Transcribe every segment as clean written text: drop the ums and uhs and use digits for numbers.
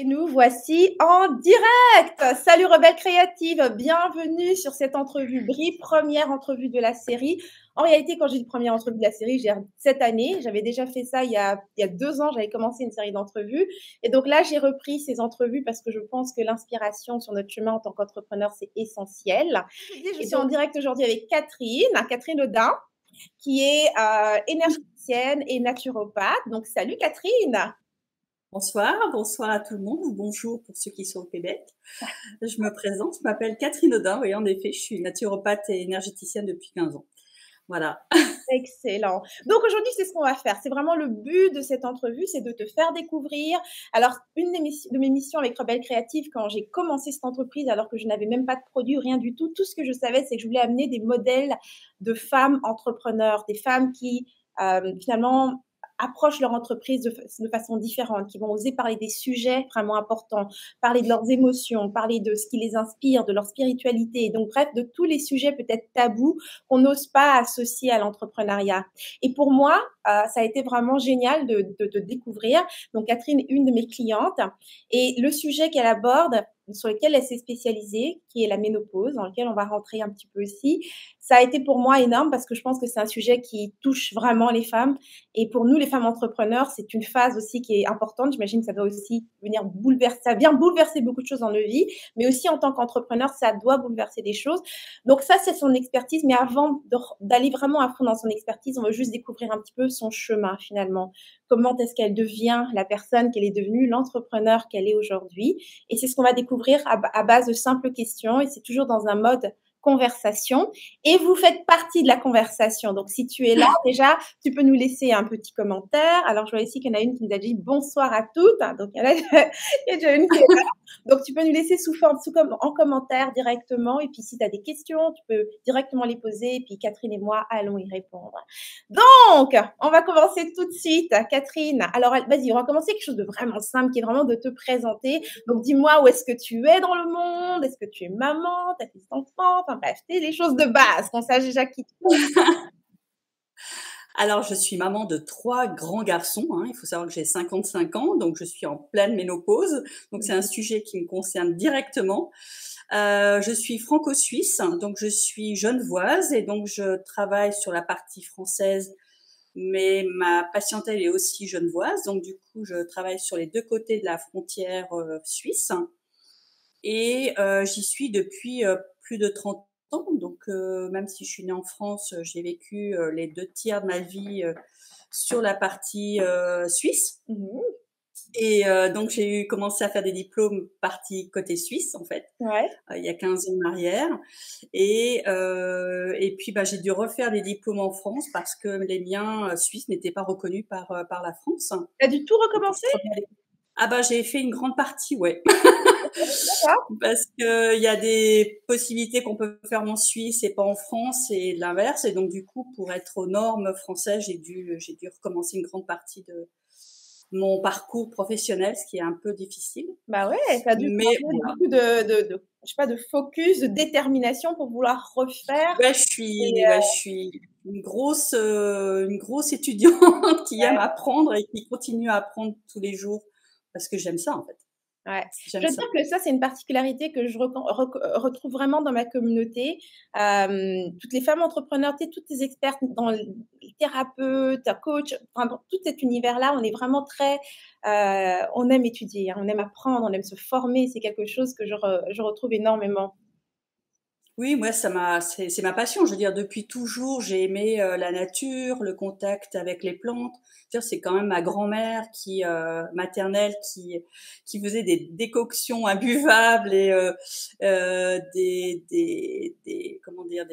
Et nous voici en direct. Salut Rebelle Créative, bienvenue sur cette entrevue Brie, première entrevue de la série. En réalité, quand j'ai dit première entrevue de la série, j'ai cette année, j'avais déjà fait ça il y a 2 ans, j'avais commencé une série d'entrevues. Et donc là, j'ai repris ces entrevues parce que je pense que l'inspiration sur notre chemin en tant qu'entrepreneur, c'est essentiel. Je suis en direct aujourd'hui avec Catherine Audin, qui est énergéticienne et naturopathe. Donc salut Catherine. Bonsoir, bonsoir à tout le monde, ou bonjour pour ceux qui sont au Québec. Je me présente, je m'appelle Catherine Audin, oui, en effet, je suis naturopathe et énergéticienne depuis 15 ans. Voilà. Excellent. Donc aujourd'hui, c'est ce qu'on va faire. C'est vraiment le but de cette entrevue, c'est de te faire découvrir. Alors, une de mes missions avec Rebelle Créative, quand j'ai commencé cette entreprise, alors que je n'avais même pas de produit, rien du tout, tout ce que je savais, c'est que je voulais amener des modèles de femmes entrepreneurs, des femmes qui finalement approchent leur entreprise de façon différente, qui vont oser parler des sujets vraiment importants, parler de leurs émotions, parler de ce qui les inspire, de leur spiritualité, donc bref, de tous les sujets peut-être tabous qu'on n'ose pas associer à l'entrepreneuriat. Et pour moi, ça a été vraiment génial de découvrir. Donc Catherine est une de mes clientes et le sujet qu'elle aborde, sur lequel elle s'est spécialisée, qui est la ménopause, dans lequel on va rentrer un petit peu aussi, ça a été pour moi énorme parce que je pense que c'est un sujet qui touche vraiment les femmes. Et pour nous, les femmes entrepreneurs, c'est une phase aussi qui est importante. J'imagine que ça doit aussi venir bouleverser, ça vient bouleverser beaucoup de choses dans nos vies, mais aussi en tant qu'entrepreneur, ça doit bouleverser des choses. Donc ça, c'est son expertise. Mais avant d'aller vraiment à fond dans son expertise, on va juste découvrir un petit peu son chemin finalement. Comment est-ce qu'elle devient la personne qu'elle est devenue, l'entrepreneur qu'elle est aujourd'hui. Et c'est ce qu'on va découvrir à base de simples questions. Et c'est toujours dans un mode conversation. Et vous faites partie de la conversation. Donc, si tu es là, déjà, tu peux nous laisser un petit commentaire. Alors, je vois ici qu'il y en a une qui nous a dit bonsoir à toutes. Donc, il y a déjà une qui est là. Donc, tu peux nous laisser en commentaire directement. Et puis, si tu as des questions, tu peux directement les poser. Et puis, Catherine et moi allons y répondre. Donc, on va commencer tout de suite. Catherine, alors, vas-y, on va commencer quelque chose de vraiment simple, qui est vraiment de te présenter. Donc, dis-moi où est-ce que tu es dans le monde? Est-ce que tu es maman? T'as des enfants? Enfin, bref, c'est les choses de base, qu'on sache déjà qui tu es. Alors, je suis maman de 3 grands garçons, hein. Il faut savoir que j'ai 55 ans, donc je suis en pleine ménopause. Donc, c'est un sujet qui me concerne directement. Je suis franco-suisse, donc je suis genevoise et donc je travaille sur la partie française, mais ma patientèle est aussi genevoise. Donc, du coup, je travaille sur les 2 côtés de la frontière suisse. Et j'y suis depuis plus de 30 ans. Donc, même si je suis née en France, j'ai vécu les 2 tiers de ma vie sur la partie suisse. Et donc, j'ai commencé à faire des diplômes partie côté suisse, en fait, Ouais. il y a 15 ans en arrière. Et puis, j'ai dû refaire des diplômes en France parce que les miens suisses n'étaient pas reconnus par la France. Tu as dû tout recommencer? J'ai fait une grande partie, ouais. D'accord. Parce que il y a des possibilités qu'on peut faire en Suisse et pas en France et l'inverse. Et donc, du coup, pour être aux normes françaises, j'ai dû recommencer une grande partie de mon parcours professionnel, ce qui est un peu difficile. Bah ouais, tu as dû Mais prendre voilà. beaucoup je sais pas, de focus, de détermination pour vouloir refaire. Ouais, Et, je suis une grosse étudiante qui aime apprendre et qui continue à apprendre tous les jours parce que j'aime ça, en fait. ouais. Je J'aime veux ça. dire que ça, c'est une particularité que je retrouve vraiment dans ma communauté. Toutes les femmes entrepreneurs, toutes les expertes dans les thérapeutes, coachs, enfin, dans tout cet univers-là, on est vraiment très, on aime étudier, hein, on aime apprendre, on aime se former. C'est quelque chose que je retrouve énormément. Oui, moi, c'est ma passion. Je veux dire, depuis toujours, j'ai aimé la nature, le contact avec les plantes. C'est quand même ma grand-mère maternelle, qui faisait des décoctions imbuvables et comment dire,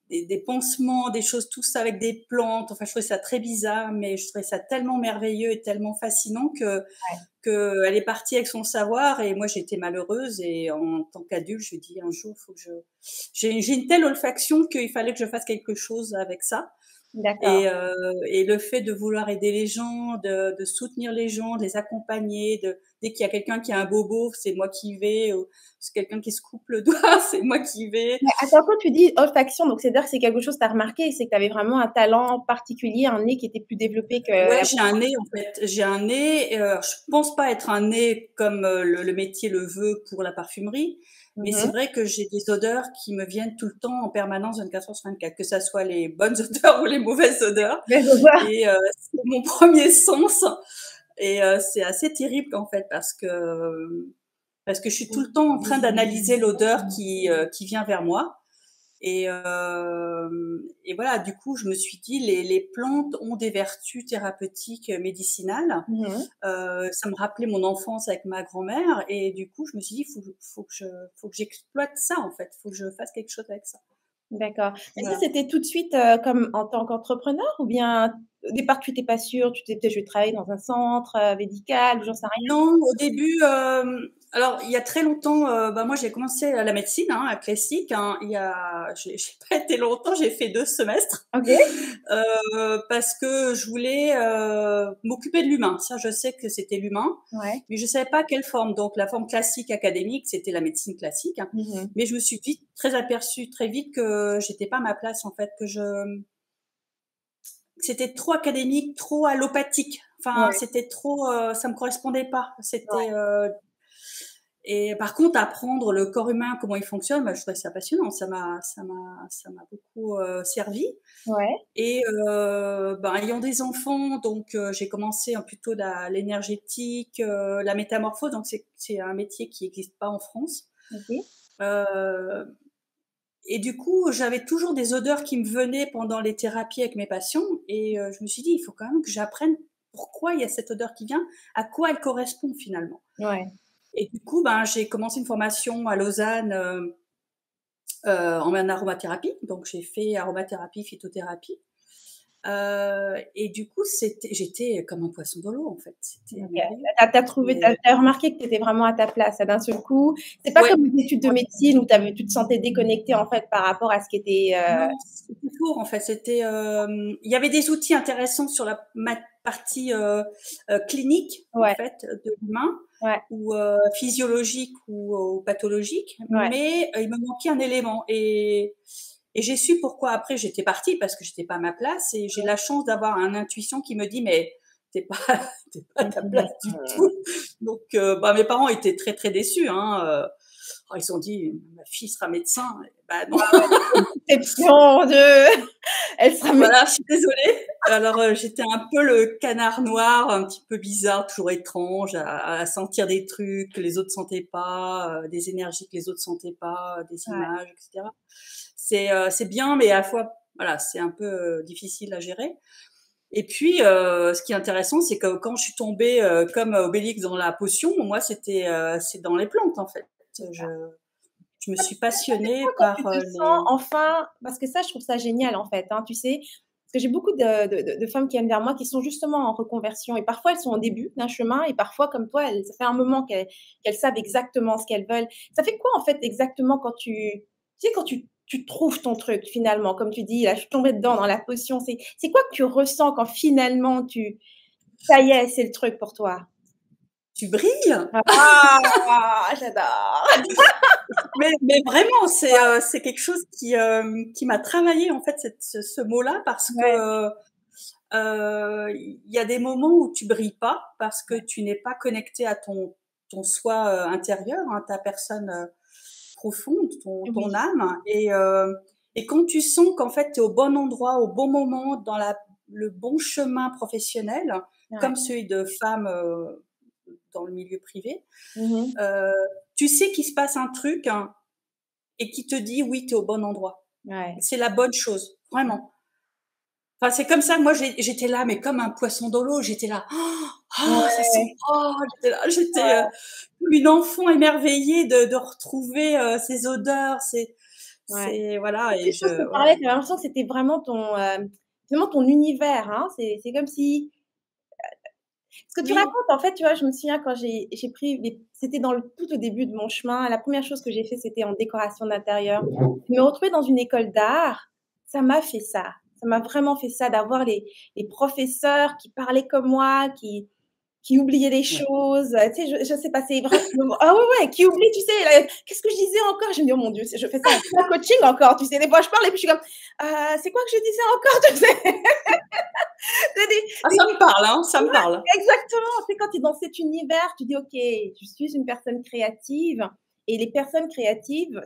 des pansements, des choses, tout ça avec des plantes. Enfin, je trouvais ça très bizarre, mais je trouvais ça tellement merveilleux et tellement fascinant que elle est partie avec son savoir et moi j'étais malheureuse et en tant qu'adulte je dis un jour faut que j'ai une telle olfaction qu'il fallait que je fasse quelque chose avec ça. D'accord. Et le fait de vouloir aider les gens, de soutenir les gens, de les accompagner, dès qu'il y a quelqu'un qui a un bobo, c'est moi qui vais, ou c'est quelqu'un qui se coupe le doigt, c'est moi qui vais. Mais attends, quand tu dis olfaction, donc c'est-à-dire que c'est quelque chose que tu as remarqué, c'est que tu avais vraiment un talent particulier, un nez qui était plus développé que Ouais, la... j'ai un nez en fait. J'ai un nez. Je pense pas être un nez comme le métier le veut pour la parfumerie, mais c'est Mhm. vrai que j'ai des odeurs qui me viennent tout le temps en permanence 24 heures sur 24, que ça soit les bonnes odeurs ou les mauvaises odeurs. Mais je vois. Et c'est mon premier sens. Et c'est assez terrible en fait parce que je suis tout le temps en train d'analyser l'odeur qui vient vers moi. Et voilà, du coup, je me suis dit, les plantes ont des vertus thérapeutiques médicinales. Mhm. Ça me rappelait mon enfance avec ma grand-mère, et du coup, je me suis dit, faut que j'exploite ça en fait, faut que je fasse quelque chose avec ça. D'accord. Et ça, Voilà. c'était tout de suite comme en tant qu'entrepreneur ou bien au départ, tu n'étais pas sûre, tu t'es peut-être, je vais travailler dans un centre médical ou j'en sais rien. Non, au début, alors il y a très longtemps, bah moi j'ai commencé à la médecine, hein, à classique. Hein, j'ai pas été longtemps, j'ai fait 2 semestres Ok. parce que je voulais m'occuper de l'humain. Ça, je sais que c'était l'humain, Ouais. mais je savais pas quelle forme. Donc la forme classique académique, c'était la médecine classique. Hein. Mhm. Mais je me suis vite très aperçue très vite que j'étais pas à ma place en fait, que c'était trop académique, trop allopathique. Enfin, Ouais. c'était trop, ça me correspondait pas. Ouais. Et par contre, apprendre le corps humain, comment il fonctionne, bah, je trouvais ça passionnant. Ça m'a beaucoup servi. Ouais. Et ben, ayant des enfants, donc j'ai commencé plutôt l'énergétique, la métamorphose. Donc c'est un métier qui n'existe pas en France. Ok. Euh, et du coup, j'avais toujours des odeurs qui me venaient pendant les thérapies avec mes patients. Et je me suis dit, il faut quand même que j'apprenne pourquoi il y a cette odeur qui vient, à quoi elle correspond finalement. Ouais. Et du coup, ben, j'ai commencé une formation à Lausanne en aromathérapie. Donc, j'ai fait aromathérapie, phytothérapie. Et du coup, j'étais comme un poisson dans l'eau, en fait. C'était Ok. merveilleux. T'as trouvé, Et, t'as remarqué que tu étais vraiment à ta place là, d'un seul coup. C'est pas ouais, comme les études de médecine où tu te sentais déconnectée en fait par rapport à ce qui était. non, c'était faux, en fait. Il y avait des outils intéressants sur ma partie clinique, en Ouais. fait, de l'humain, Ouais. ou physiologique ou pathologique, Ouais. mais il me manquait un élément. Et j'ai su pourquoi après j'étais partie, parce que j'étais pas à ma place, et j'ai la chance d'avoir une intuition qui me dit, mais t'es pas, t'es pas à ta place du tout. Donc, bah, mes parents étaient très, très déçus, hein. Ils se sont dit, ma fille sera médecin. Bah, non. Déception de. Elle sera médecin. Voilà, je suis désolée. Alors, j'étais un peu le canard noir, un petit peu bizarre, toujours étrange, à sentir des trucs que les autres sentaient pas, des énergies que les autres sentaient pas, des Ouais. images, etc. C'est bien, mais à la fois, voilà, c'est un peu difficile à gérer. Et puis, ce qui est intéressant, c'est que quand je suis tombée comme Obélix dans la potion, moi, c'est dans les plantes, en fait. Je, je me suis passionnée Quand tu par te sens enfin, parce que ça, je trouve ça génial en fait, hein, tu sais, parce que j'ai beaucoup de femmes qui viennent vers moi qui sont justement en reconversion et parfois elles sont au début d'un chemin et parfois comme toi, ça fait un moment qu'elles savent exactement ce qu'elles veulent. Ça fait quoi en fait exactement quand tu sais, quand tu trouves ton truc finalement, comme tu dis, là, je suis tombée dedans dans la potion, c'est quoi que tu ressens quand finalement ça y est, c'est le truc pour toi? tu brilles. Ah, j'adore! Mais vraiment, c'est quelque chose qui m'a travaillé en fait ce mot-là, parce que Ouais, il y a des moments où tu brilles pas parce que tu n'es pas connecté à ton soi intérieur, hein, ta personne profonde, ton oui, âme. Et quand tu sens qu'en fait tu es au bon endroit, au bon moment, dans le bon chemin professionnel, ouais. comme celui de femme dans le milieu privé, Mmh. euh, tu sais qu'il se passe un truc, hein, et qui te dit oui, tu es au bon endroit. Ouais. C'est la bonne chose, vraiment. Enfin, c'est comme ça que moi j'étais là, mais comme un poisson dans l'eau, j'étais là. Oh, ça sent. Ouais, Oh, j'étais là, j'étais comme une enfant émerveillée de retrouver ces odeurs, ouais. c'est voilà, Toutes ces et choses qu'on voilà. parlait, tu avais l'impression que c'était vraiment finalement ton univers, hein. C'est comme si ce que tu Oui, racontes, en fait, tu vois, je me souviens quand j'ai pris c'était dans le tout au début de mon chemin. La première chose que j'ai fait, c'était en décoration d'intérieur. Je me retrouvais dans une école d'art, ça m'a fait ça. Ça m'a vraiment fait ça, d'avoir les professeurs qui parlaient comme moi, qui oubliait des Ouais. choses, tu sais, je sais pas, c'est vraiment ah ouais, ouais, qui oublie, tu sais, qu'est-ce que je disais encore? Je me dis: «Oh mon Dieu», je fais ça en plein coaching encore, tu sais, des fois je parle et puis je suis comme: C'est quoi que je disais encore?» Tu sais? C'est Ah, ça des me parle, hein, ça me parle. exactement, tu sais, quand tu es dans cet univers, tu dis: «OK, je suis une personne créative» et les personnes créatives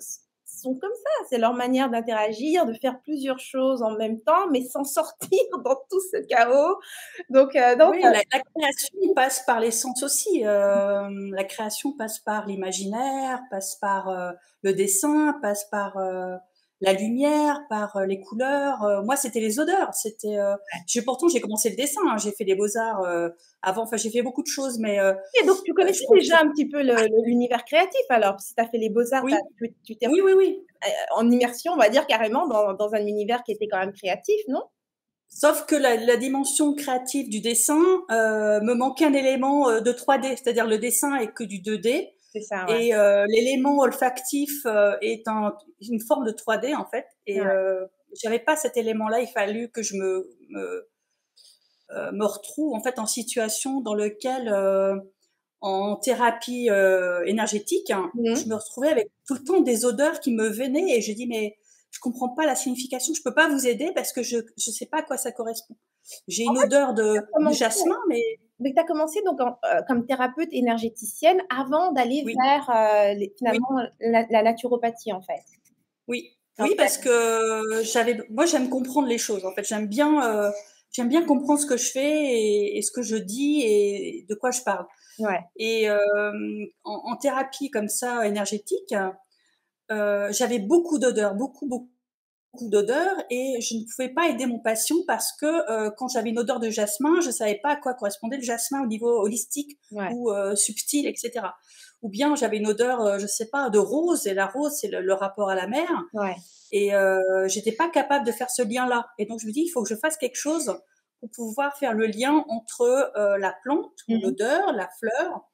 sont comme ça, c'est leur manière d'interagir, de faire plusieurs choses en même temps, mais sans sortir dans tout ce chaos. Donc Oui, la création passe par les sens aussi. La création passe par l'imaginaire, passe par le dessin, passe par la lumière, par les couleurs. Moi, c'était les odeurs. Pourtant, j'ai commencé le dessin, hein. J'ai fait des beaux-arts avant. Enfin, j'ai fait beaucoup de choses, mais et donc tu je connaissais pense déjà un petit peu l'univers créatif alors? Si tu as fait les beaux-arts, oui, tu t'es oui, oui, oui. en immersion, on va dire carrément dans un univers qui était quand même créatif, non? Sauf que la dimension créative du dessin me manquait un élément de 3D, c'est-à-dire le dessin est que du 2D C'est ça, ouais. et l'élément olfactif est une forme de 3D en fait. Et Ouais. j'avais pas cet élément-là. Il fallut que je me retrouve en fait en situation dans lequel en thérapie énergétique, hein, Mmh je mh. me retrouvais avec tout le temps des odeurs qui me venaient et j'ai dit mais je comprends pas la signification, je peux pas vous aider parce que je sais pas à quoi ça correspond. J'ai une odeur Tu as de commencé jasmin, mais mais tu as commencé donc comme thérapeute énergéticienne avant d'aller oui, vers, les oui, finalement la naturopathie, en fait? oui, oui, OK. parce que moi j'aime comprendre les choses. En fait, j'aime bien comprendre ce que je fais et ce que je dis et de quoi je parle. Ouais. Et en thérapie comme ça énergétique, j'avais beaucoup d'odeurs, beaucoup d'odeurs et je ne pouvais pas aider mon patient parce que quand j'avais une odeur de jasmin, je savais pas à quoi correspondait le jasmin au niveau holistique Ouais. ou subtil, etc. Ou bien j'avais une odeur, je sais pas, de rose et la rose c'est le rapport à la mer Ouais. et j'étais pas capable de faire ce lien-là. Et donc je me dis il faut que je fasse quelque chose pour pouvoir faire le lien entre la plante ou Mmh mh. l'odeur, la fleur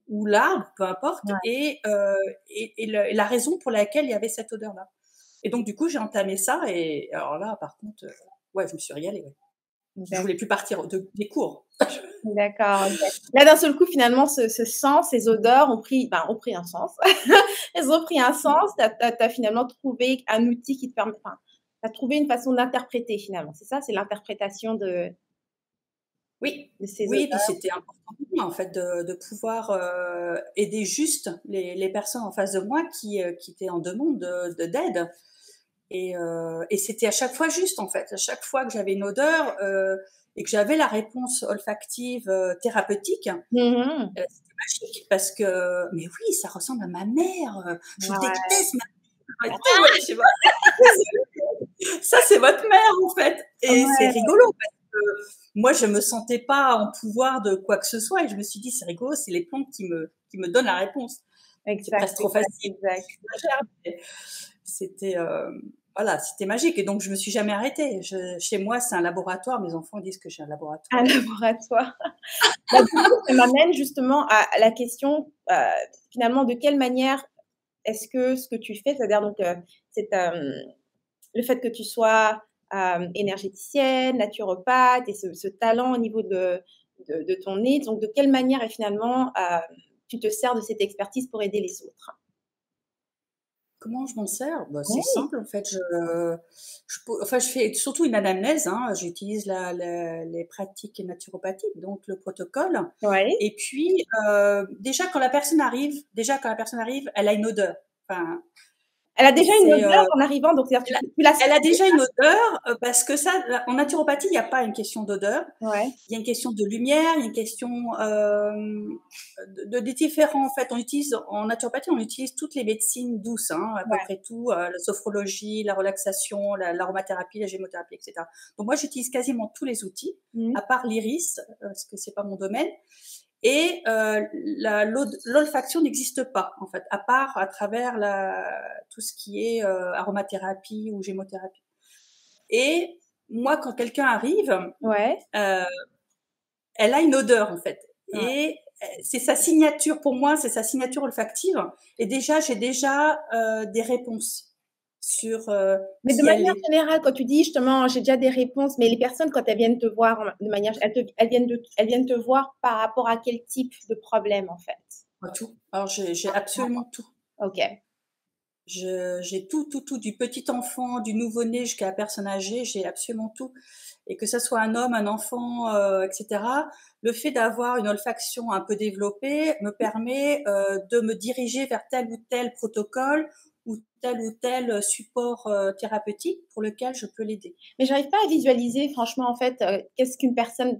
ou l'arbre, peu importe, Ouais. et la raison pour laquelle il y avait cette odeur-là. Et donc, du coup, j'ai entamé ça. Et alors là, par contre, ouais, je me suis régalée. Ouais. Je voulais plus partir des cours. D'accord, OK. Là, d'un seul coup, finalement, ce sens, ces odeurs ont pris un sens. Elles ont pris un sens. Tu as finalement trouvé un outil qui te permet enfin, tu as trouvé une façon d'interpréter finalement, c'est ça? C'est l'interprétation Oui, de ces oui. Et puis odeurs? c'était important pour moi, en fait, de pouvoir aider juste les personnes en face de moi qui étaient en demande d'aide. Et c'était à chaque fois juste, en fait. À chaque fois que j'avais une odeur et que j'avais la réponse olfactive thérapeutique, Mmh mh. c'était magique parce que, mais oui, ça ressemble à ma mère. Je Ouais. déteste ma mère et tout. Ouais, je sais pas. Ça, c'est votre mère, en fait. Et c'est Ouais, rigolo parce que moi, je me sentais pas en pouvoir de quoi que ce soit. Et je me suis dit, c'est rigolo, c'est les plantes qui me donnent la réponse. C'est exact, presque trop exact, facile. exact. C'était voilà, c'était magique. Et donc, je me suis jamais arrêtée. Chez moi, c'est un laboratoire. Mes enfants disent que j'ai un Un laboratoire. laboratoire. Bah, du coup, ça m'amène justement à la question, finalement, de quelle manière est-ce que ce que tu fais, c'est-à-dire donc, cette, le fait que tu sois, énergéticienne, naturopathe et ce talent au niveau de ton nez, donc de quelle manière et finalement, tu te sers de cette expertise pour aider les autres? Comment je m'en sers? Bah, c'est Oui, simple en fait. Enfin, je fais surtout une anamnèse, hein. J'utilise les pratiques naturopathiques, donc le protocole. oui. Et puis, déjà quand la personne arrive, elle a une odeur. Enfin, Elle a déjà une c'est, odeur en arrivant, donc c'est-à-dire elle a tu la sens elle a déjà déjà? une odeur, parce que ça, en naturopathie, il n'y a pas une question d'odeur. Ouais, Il y a une question de lumière, il y a une question de différents. En fait, on utilise en naturopathie, on utilise toutes les médecines douces, hein, à peu ouais. près tout, la sophrologie, la relaxation, l'aromathérapie, la gémothérapie, etc. Donc moi, j'utilise quasiment tous les outils, Mmh. à part l'iris, parce que c'est pas mon domaine. Et l'olfaction n'existe pas, en fait, à part à travers tout ce qui est aromathérapie ou gémothérapie. Et moi, quand quelqu'un arrive, Ouais, euh, elle a une odeur, en fait. ouais. Et c'est sa signature, pour moi, c'est sa signature olfactive. Et déjà, j'ai déjà des réponses. sur Mais de qui elle manière est. générale, quand tu dis justement, j'ai déjà des réponses, mais les personnes, quand elles viennent te voir de manière, elles viennent te voir par rapport à quel type de problème, en fait? Pas tout. Alors j'ai absolument tout. Ok, J'ai tout, tout, tout, du petit enfant, du nouveau-né jusqu'à la personne âgée, j'ai absolument tout. Et que ce soit un homme, un enfant, etc. Le fait d'avoir une olfaction un peu développée me permet de me diriger vers tel ou tel protocole ou tel support thérapeutique pour lequel je peux l'aider. mais j'arrive pas à visualiser, franchement, en fait, qu'est-ce qu'une personne,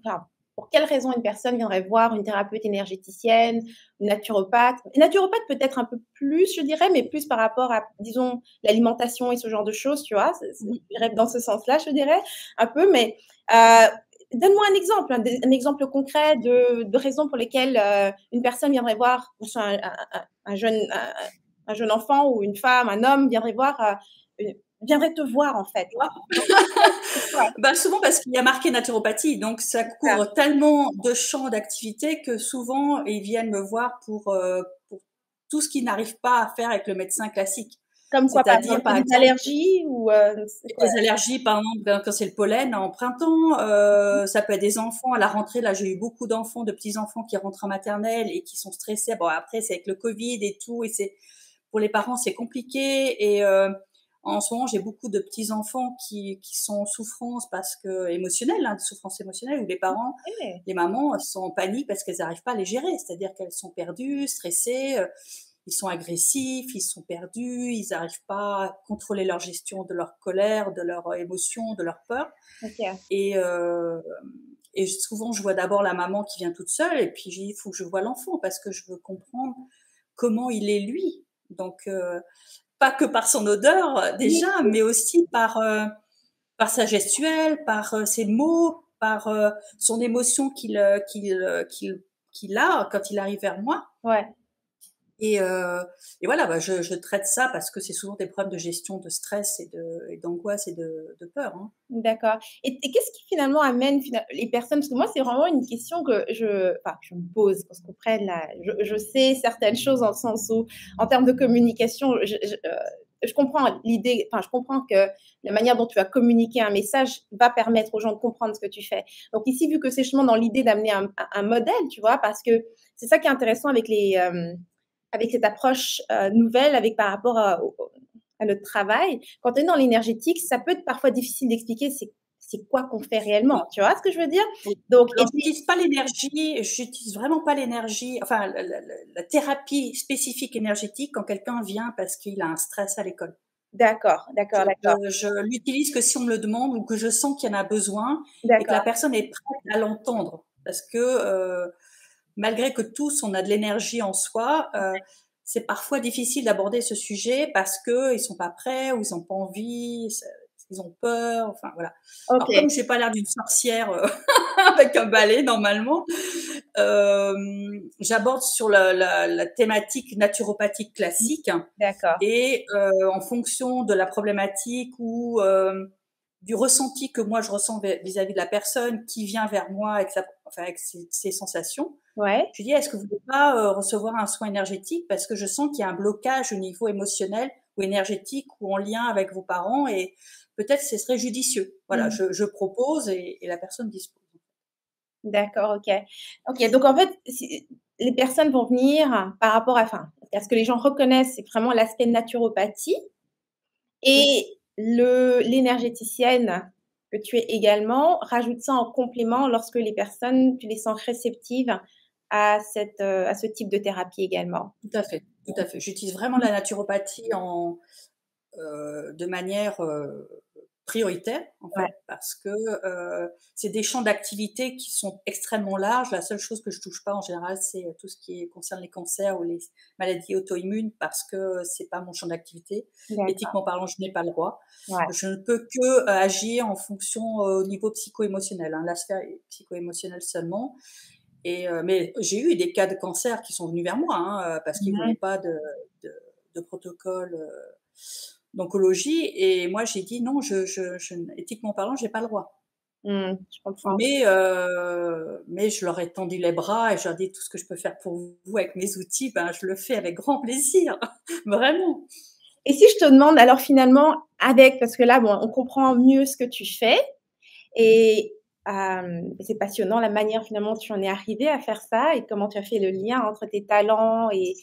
enfin, pour quelle raison une personne viendrait voir une thérapeute énergéticienne, une naturopathe. Une naturopathe peut-être un peu plus, je dirais, mais plus par rapport à, disons, l'alimentation et ce genre de choses, tu vois. Mhm. Je dirais dans ce sens-là, je dirais, un peu, mais euh, donne-moi un exemple, un exemple concret de raisons pour lesquelles une personne viendrait voir, que ce soit un jeune enfant ou une femme, un homme viendrait voir, viendrait te voir, en fait. Ouais, Bah, souvent parce qu'il y a marqué naturopathie, donc ça c'est ça. couvre tellement de champs d'activité que souvent ils viennent me voir pour tout ce qu'ils n'arrivent pas à faire avec le médecin classique. Comme quoi, par C'est-à-dire, exemple, par des exemple, allergies ou c'est quoi? des allergies, par exemple, quand c'est le pollen en printemps, ça peut être des enfants à la rentrée. Là, j'ai eu beaucoup d'enfants, de petits-enfants qui rentrent en maternelle et qui sont stressés. Bon, après, c'est avec le Covid et tout, et c'est pour les parents, c'est compliqué. Et en ce moment, j'ai beaucoup de petits-enfants qui sont en souffrance parce que émotionnelle, hein, de souffrance émotionnelle, où les parents, Eh, les mamans sont en panique parce qu'elles n'arrivent pas à les gérer. C'est-à-dire qu'elles sont perdues, stressées. Ils sont agressifs, ils sont perdus, ils n'arrivent pas à contrôler leur gestion de leur colère, de leur émotion, de leur peur. ok. Et, euh, et souvent, je vois d'abord la maman qui vient toute seule, et puis j'ai dit, il faut que je vois l'enfant parce que je veux comprendre comment il est lui. Donc, pas que par son odeur Oui, déjà, mais aussi par sa gestuelle, par ses mots, par son émotion qu'il a quand il arrive vers moi. ouais, Et, euh, et voilà, bah, je traite ça parce que c'est souvent des problèmes de gestion de stress et d'angoisse et de peur. Hein. d'accord. Et qu'est-ce qui finalement amène les personnes, parce que moi, c'est vraiment une question que enfin, je me pose, qu'on se comprenne là. Je sais certaines choses dans le sens où, en termes de communication, je comprends l'idée, enfin, je comprends que la manière dont tu vas communiquer un message va permettre aux gens de comprendre ce que tu fais. Donc ici, vu que c'est justement dans l'idée d'amener un modèle, tu vois, parce que c'est ça qui est intéressant avec avec cette approche nouvelle, avec par rapport à notre travail. Quand on est dans l'énergétique, ça peut être parfois difficile d'expliquer c'est quoi qu'on fait réellement. Oui. Tu vois ce que je veux dire? Oui. Donc, et Alors, puis, j'utilise pas l'énergie, j'utilise vraiment pas l'énergie, enfin, la thérapie spécifique énergétique quand quelqu'un vient parce qu'il a un stress à l'école. d'accord, d'accord, d'accord, Je l'utilise que si on me le demande ou que je sens qu'il y en a besoin et que la d'accord. personne est prête à l'entendre. Parce que malgré que tous on a de l'énergie en soi, c'est parfois difficile d'aborder ce sujet parce que ils sont pas prêts ou ils ont pas envie, ils ont peur. Enfin voilà. Ok, Alors comme j'ai pas l'air d'une sorcière avec un balai normalement, j'aborde sur la thématique naturopathique classique d'accord. et en fonction de la problématique ou du ressenti que moi je ressens vis-à-vis de la personne qui vient vers moi avec, enfin, avec ses sensations, Ouais. je dis est-ce que vous ne voulez pas recevoir un soin énergétique parce que je sens qu'il y a un blocage au niveau émotionnel ou énergétique ou en lien avec vos parents et peut-être ce serait judicieux. Voilà, Mm. je propose et la personne dispose. D'accord, ok. Ok, donc en fait, les personnes vont venir par rapport enfin, à ce que les gens reconnaissent, c'est vraiment l'aspect naturopathie. Oui, Et l'énergéticienne que tu es également, rajoute ça en complément lorsque les personnes, tu les sens réceptives à ce type de thérapie également. tout à fait, tout à fait. J'utilise vraiment la naturopathie de manière prioritaire, en Ouais, fait, parce que c'est des champs d'activité qui sont extrêmement larges. La seule chose que je touche pas en général, c'est tout ce qui concerne les cancers ou les maladies auto-immunes, parce que c'est pas mon champ d'activité. d'accord. Éthiquement parlant, je n'ai pas le droit. Ouais. Je ne peux que agir en fonction au niveau psycho-émotionnel, hein, la sphère psycho-émotionnelle seulement. Et mais j'ai eu des cas de cancer qui sont venus vers moi, hein, parce qu'ils voulaient Mhm. pas de, de protocole d'oncologie. Et moi, j'ai dit non, éthiquement parlant, j'ai pas le droit. Je comprends. Mais je leur ai tendu les bras et je leur ai dit tout ce que je peux faire pour vous avec mes outils, ben, je le fais avec grand plaisir, vraiment. Et si je te demande alors finalement parce que là, bon, on comprend mieux ce que tu fais et c'est passionnant la manière finalement tu en es arrivé à faire ça et comment tu as fait le lien entre tes talents et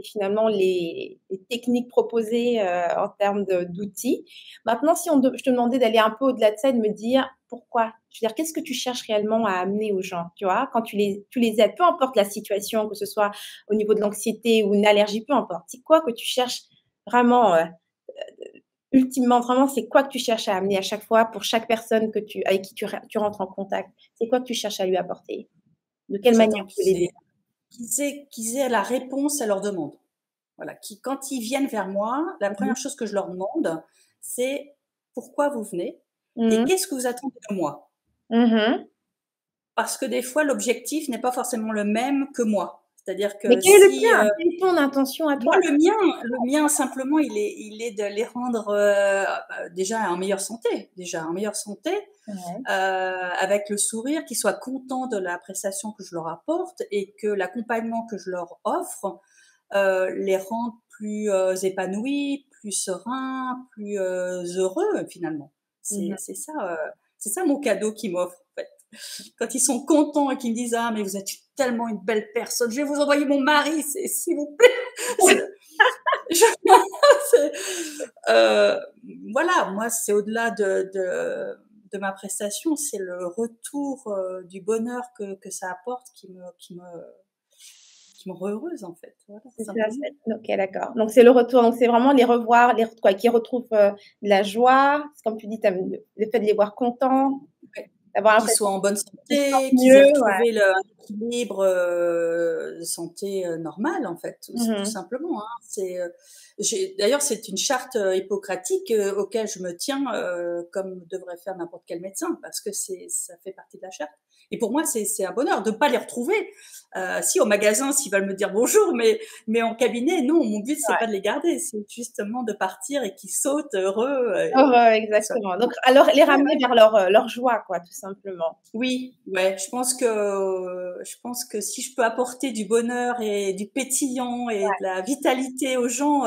finalement les techniques proposées en termes d'outils. Maintenant, si je te demandais d'aller un peu au-delà de ça et de me dire pourquoi, je veux dire, qu'est-ce que tu cherches réellement à amener aux gens, tu vois, quand tu les aides, peu importe la situation, que ce soit au niveau de l'anxiété ou une allergie, peu importe, c'est quoi que tu cherches vraiment ultimement, vraiment, c'est quoi que tu cherches à amener à chaque fois pour chaque personne avec qui tu rentres en contact? C'est quoi que tu cherches à lui apporter? De quelle manière J'attends tu peux l'aider? qu'ils aient la réponse à leur demande. Voilà, quand ils viennent vers moi, la Mmh. première chose que je leur demande, c'est pourquoi vous venez et Mmh. qu'est-ce que vous attendez de moi? Mmh. Parce que des fois, l'objectif n'est pas forcément le même que moi. C'est-à-dire Mais que quel est le si tien? Quelle est ton intention à moi, toi? le mien simplement, il est de les rendre déjà en meilleure santé, Ouais. avec le sourire, qu'ils soient contents de la prestation que je leur apporte et que l'accompagnement que je leur offre les rende plus épanouis, plus sereins, plus heureux finalement. Mmh. C'est ça mon cadeau qu'ils m'offrent en fait. Quand ils sont contents et qu'ils me disent ah mais vous êtes tellement une belle personne, je vais vous envoyer mon mari, c'est s'il vous plaît. Je, c'est, euh, voilà, moi c'est au-delà de ma prestation, c'est le retour du bonheur que ça apporte qui me rend heureuse en fait, voilà, C'est ça, simplement. OK, d'accord. Donc c'est le retour, donc c'est vraiment les revoir, qu'ils retrouvent, de la joie, comme tu dis, tu le fait de les voir contents, Ouais. d'avoir Qu'ils l'impression soient en bonne qu'ils se sentent santé, qu'ils aient mieux, ouais. retrouvé un équilibre de santé normal en fait, tout Mmh. simplement. Hein. D'ailleurs, c'est une charte hippocratique auquel je me tiens, comme devrait faire n'importe quel médecin, parce que ça fait partie de la charte. Et pour moi, c'est un bonheur de ne pas les retrouver. Si au magasin, s'ils veulent me dire bonjour, mais en cabinet, non, mon but c'est pas de les garder, c'est justement de partir et qu'ils sautent heureux. Heureux, Qu'ils soient exactement. Donc alors les ouais, ramener vers leur joie, quoi, tout simplement. oui, ouais, je pense que si je peux apporter du bonheur et du pétillant et de la vitalité aux gens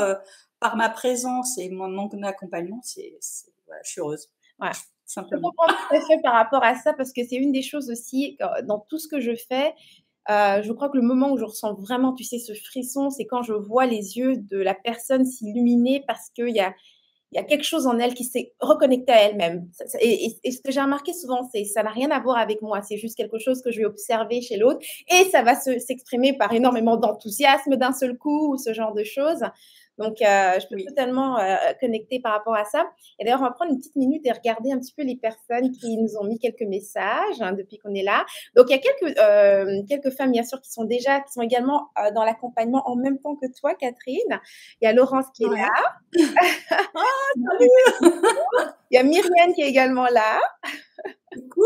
par ma présence et mon accompagnement, voilà, je suis heureuse, Ouais. Je simplement. comprends tout à fait par rapport à ça parce que c'est une des choses aussi, dans tout ce que je fais, je crois que le moment où je ressens vraiment, tu sais, ce frisson, c'est quand je vois les yeux de la personne s'illuminer parce qu'il y a quelque chose en elle qui s'est reconnectée à elle-même. Et ce que j'ai remarqué souvent, ça n'a rien à voir avec moi. C'est juste quelque chose que je vais observer chez l'autre et ça va s'exprimer par énormément d'enthousiasme d'un seul coup ou ce genre de choses. Donc, je peux Oui. totalement connecter par rapport à ça. Et d'ailleurs, on va prendre une petite minute et regarder un petit peu les personnes qui nous ont mis quelques messages depuis qu'on est là. Donc, il y a quelques femmes, bien sûr, qui sont également dans l'accompagnement en même temps que toi, Catherine. Il y a Laurence qui est Ouais. là. Ah, Il y a Myriam qui est également là. coucou.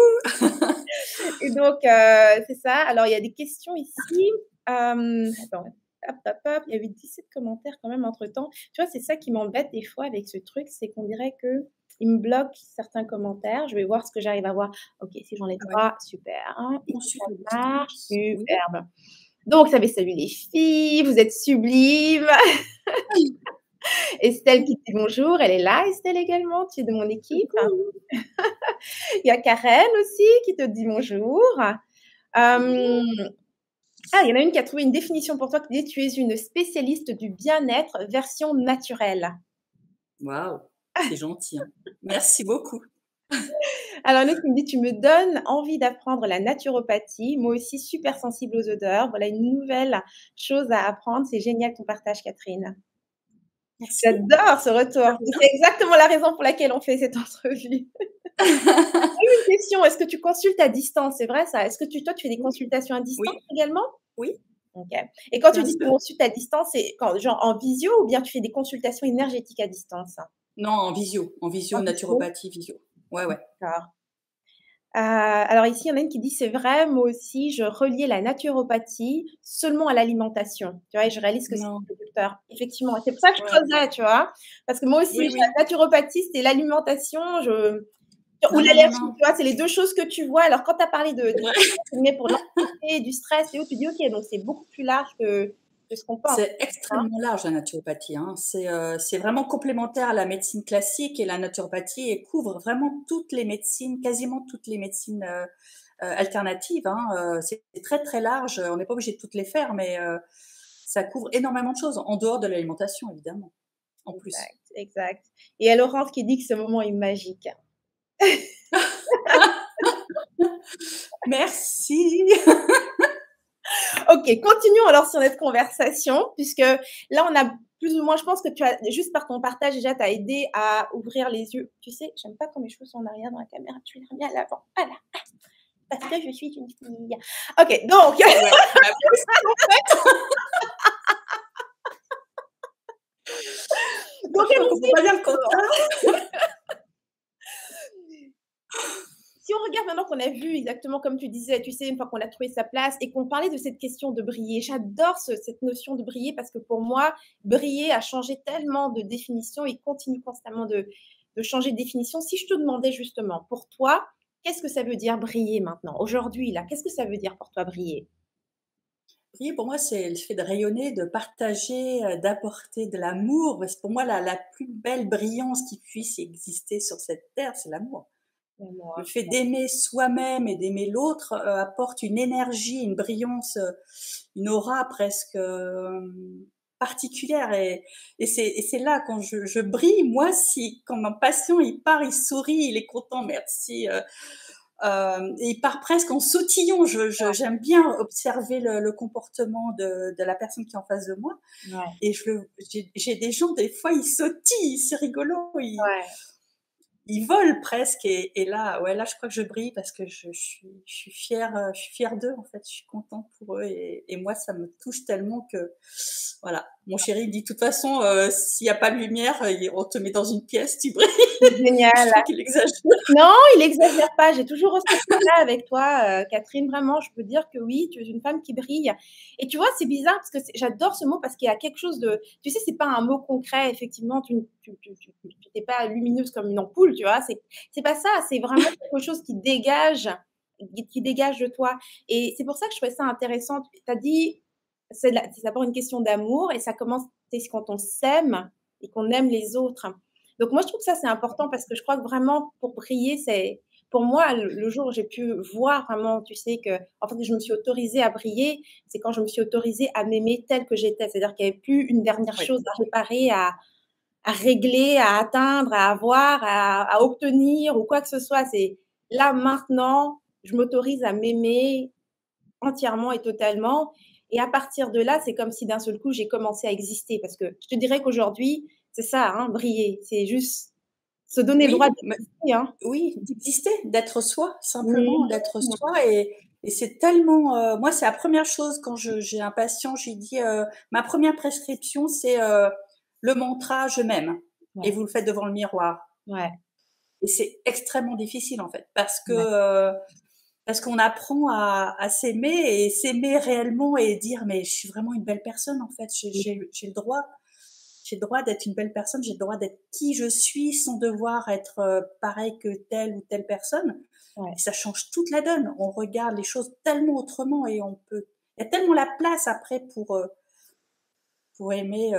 Et donc, c'est ça. Alors, il y a des questions ici. Attends, hop, hop, hop. Il y a eu 17 commentaires quand même entre-temps. Tu vois, c'est ça qui m'embête des fois avec ce truc, c'est qu'on dirait qu'il me bloque certains commentaires. Je vais voir ce que j'arrive à voir. Ok, si j'en ai Ouais. 3, super. Ici, ça Consulte à marche, distance. Oui. superbe. Donc, ça fait salut les filles, vous êtes sublimes. Estelle qui dit bonjour, elle est là, Estelle également, tu es de mon équipe. Coucou. Il y a Karen aussi qui te dit bonjour. Il y en a une qui a trouvé une définition pour toi qui dit: «Tu es une spécialiste du bien-être version naturelle». Waouh, c'est gentil. Hein. Merci beaucoup. Alors l'autre qui me dit: «Tu me donnes envie d'apprendre la naturopathie, moi aussi super sensible aux odeurs». Voilà une nouvelle chose à apprendre. C'est génial ton partage, Catherine. Merci. J'adore ce retour. C'est exactement la raison pour laquelle on fait cette entrevue. Une question, est-ce que tu consultes à distance? C'est vrai ça? Est-ce que toi, tu fais des Oui, consultations à distance oui, également? oui, OK. Et quand tu bien dis tu sûr. consultes à distance, c'est quand genre en visio ou bien tu fais des consultations énergétiques à distance? Non, en visio, En visio? naturopathie, visio. Ouais, ouais. D'accord. Alors ici, il y en a une qui dit: «C'est vrai, moi aussi, je reliais la naturopathie seulement à l'alimentation». Tu vois? Et je réalise que c'est Non, réducteur. Effectivement, c'est pour ça que je ouais. creusais, tu vois? Parce que moi aussi, Oui, oui. la naturopathie, c'était l'alimentation, ou Non, non, non, l'allergie, non. tu vois? C'est les 2 choses que tu vois. Alors quand tu as parlé de C'est vrai. mais pour l'anxiété, du stress et autres, tu dis: «OK, donc c'est beaucoup plus large que C'est ce qu'on pense, C'est hein. extrêmement large la naturopathie, hein. C'est vraiment complémentaire à la médecine classique et la naturopathie elle couvre vraiment toutes les médecines, quasiment toutes les médecines alternatives, hein. C'est très très large. On n'est pas obligé de toutes les faire, mais ça couvre énormément de choses en dehors de l'alimentation, évidemment, en plus. Exact, exact. Et il y a Laurence qui dit que ce moment est magique. Merci. OK, continuons alors sur notre conversation, puisque là, on a plus ou moins, je pense que tu as, juste par ton partage, déjà, tu as aidé à ouvrir les yeux. Tu sais, j'aime pas quand mes cheveux sont en arrière dans la caméra, tu les remets à l'avant. Voilà, parce que je suis une fille. OK, donc, Ouais. Bah, moi aussi, en fait. donc Franchement, on peut pas allons-y. dire le contraire. Si on regarde maintenant qu'on a vu exactement comme tu disais, tu sais, une fois qu'on a trouvé sa place et qu'on parlait de cette question de briller, j'adore cette notion de briller parce que pour moi, briller a changé tellement de définition et continue constamment de changer de définition. Si je te demandais justement, pour toi, qu'est-ce que ça veut dire briller maintenant, aujourd'hui, là, qu'est-ce que ça veut dire pour toi briller? Briller, pour moi, c'est le fait de rayonner, de partager, d'apporter de l'amour. Parce que pour moi, la plus belle brillance qui puisse exister sur cette terre, c'est l'amour. Le Moi, fait d'aimer soi-même et d'aimer l'autre apporte une énergie, une brillance, une aura presque particulière. Et c'est là quand je brille, moi, si quand mon patient il part, il sourit, il est content, merci. Et il part presque en sautillant. J'aime bien observer le comportement de la personne qui est en face de moi. ouais, Et j'ai des gens, des fois, ils sautillent, c'est rigolo. ouais. Ils volent presque. Et là, ouais, là, je crois que je brille parce que je suis fière d'eux, en fait. Je suis contente pour eux. Et moi, ça me touche tellement que, voilà. Mon chéri, il dit, de toute façon, s'il n'y a pas de lumière, on te met dans une pièce, tu brilles. C'est Je génial. trouve qu'il exagère. Non, il exagère pas. J'ai toujours ressenti ça avec toi, Catherine. Vraiment, je peux dire que oui, tu es une femme qui brille. Et tu vois, c'est bizarre parce que j'adore ce mot parce qu'il y a quelque chose de. Tu sais, c'est pas un mot concret. Effectivement, tu t'es pas lumineuse comme une ampoule, tu vois. C'est pas ça. C'est vraiment quelque chose qui dégage de toi. Et c'est pour ça que je trouvais ça intéressant. Tu as dit, c'est d'abord une question d'amour et ça commence c'est quand on s'aime et qu'on aime les autres. Donc moi, je trouve que ça, c'est important parce que je crois que vraiment, pour briller, c'est pour moi, le jour où j'ai pu voir vraiment, tu sais, que en fait, je me suis autorisée à briller, c'est quand je me suis autorisée à m'aimer telle que j'étais. C'est-à-dire qu'il n'y avait plus une dernière Oui. chose à réparer, à régler, à atteindre, à avoir, à obtenir ou quoi que ce soit. C'est là, maintenant, je m'autorise à m'aimer entièrement et totalement. Et à partir de là, c'est comme si d'un seul coup, j'ai commencé à exister. Parce que je te dirais qu'aujourd'hui, c'est ça, hein, briller. C'est juste se donner le droit Oui, d'exister, hein. oui, d'exister, d'être soi, simplement, Mmh. d'être soi. Et c'est tellement. Moi, c'est la première chose quand j'ai un patient, j'ai dit ma première prescription, c'est le mantra je m'aime. Et Ouais, vous le faites devant le miroir. ouais, Et c'est extrêmement difficile en fait, ouais. parce qu'on apprend à s'aimer et s'aimer réellement et dire mais je suis vraiment une belle personne en fait. Oui, J'ai le droit. J'ai le droit d'être une belle personne, j'ai le droit d'être qui je suis sans devoir être pareil que telle ou telle personne. ouais. Et ça change toute la donne. On regarde les choses tellement autrement et on peut. Il y a tellement la place après pour aimer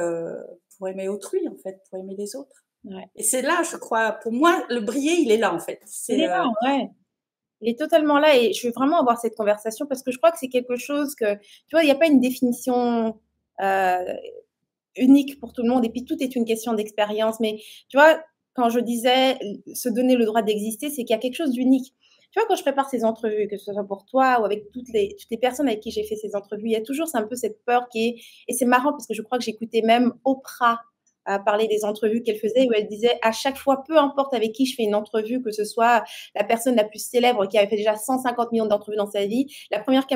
pour aimer autrui en fait, pour aimer les autres. Ouais. Et c'est là, je crois, pour moi, le briller, il est là en fait. Il C'est est là, ouais. Il est totalement là et je veux vraiment avoir cette conversation parce que je crois que c'est quelque chose que, tu vois, il y a pas une définition euh, unique pour tout le monde et puis tout est une question d'expérience. Mais tu vois, quand je disais se donner le droit d'exister, c'est qu'il y a quelque chose d'unique. Tu vois, quand je prépare ces entrevues, que ce soit pour toi ou avec toutes les personnes avec qui j'ai fait ces entrevues, il y a toujours un peu cette peur qui est, et c'est marrant parce que je crois que j'écoutais même Oprah parler des entrevues qu'elle faisait où elle disait à chaque fois, peu importe avec qui je fais une entrevue, que ce soit la personne la plus célèbre qui avait fait déjà 150 millions d'entrevues dans sa vie, la première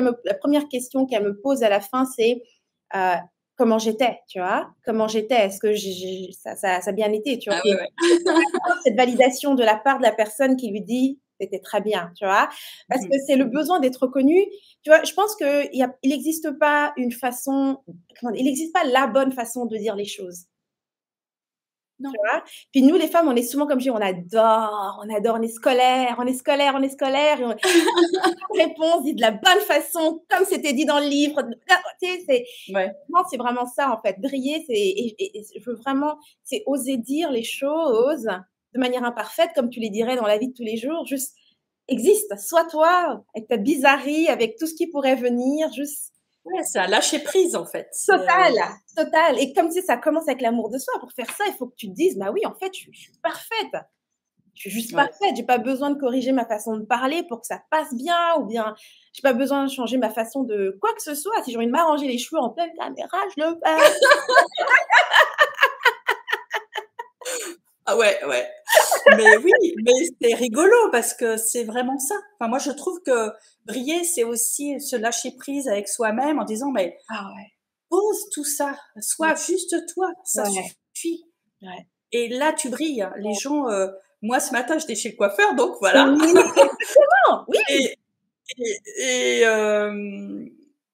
question qu'elle me pose à la fin, c'est euh, comment j'étais, tu vois, comment j'étais, est-ce que ça a bien été, tu vois. ah ouais, ouais. Cette validation de la part de la personne qui lui dit c'était très bien, tu vois, parce que c'est le besoin d'être reconnu. Tu vois, je pense que il n'existe pas une façon, il n'existe pas la bonne façon de dire les choses. Non. Tu vois? Puis nous, les femmes, on est souvent comme je dis, on adore, on est scolaire, on est scolaire, on est scolaire, et on réponse dit de la bonne façon, comme c'était dit dans le livre. Tu sais, Ouais. non, c'est vraiment ça, en fait. Briller, et je veux vraiment, c'est oser dire les choses de manière imparfaite, comme tu les dirais dans la vie de tous les jours. Juste, existe. Sois toi, avec ta bizarrerie, avec tout ce qui pourrait venir, juste Ouais, c'est un lâcher prise en fait. total, total. Et comme si ça commence avec l'amour de soi. Pour faire ça, il faut que tu te dises, bah oui, en fait, je suis parfaite. Je suis juste Ouais. parfaite. J'ai pas besoin de corriger ma façon de parler pour que ça passe bien, ou bien j'ai pas besoin de changer ma façon de quoi que ce soit. Si j'ai envie de m'arranger les cheveux en pleine caméra, je le fais. Ah ouais, ouais. Mais oui, mais c'est rigolo parce que c'est vraiment ça. Enfin, moi, je trouve que briller, c'est aussi se lâcher prise avec soi-même en disant, mais Ah ouais, pose tout ça, sois juste toi, ça ouais, suffit. ouais. Et là, tu brilles. Les gens, moi, ce matin, j'étais chez le coiffeur, donc voilà. Oui, exactement. Oui, Et, et, et, euh,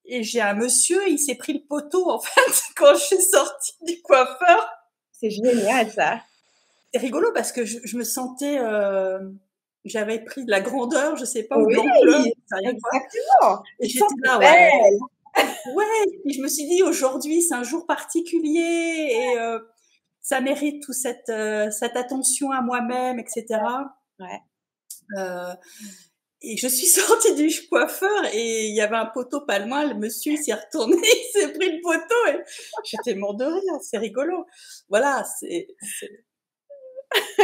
et j'ai un monsieur, il s'est pris le poteau, en fait, quand je suis sortie du coiffeur. c'est génial ça. C'est rigolo parce que je me sentais, j'avais pris de la grandeur, je sais pas, ou de Oui, l'ampleur, je sais rien quoi. exactement. Et Tu te sens j'étais là, ouais, belle. ouais. Et je me suis dit, aujourd'hui, c'est un jour particulier et ça mérite toute cette attention à moi-même, etc. Ouais. Euh, et je suis sortie du coiffeur et il y avait un poteau pas loin. Le monsieur, il s'est retourné, il s'est pris le poteau et j'étais mort de rire. C'est rigolo. Voilà,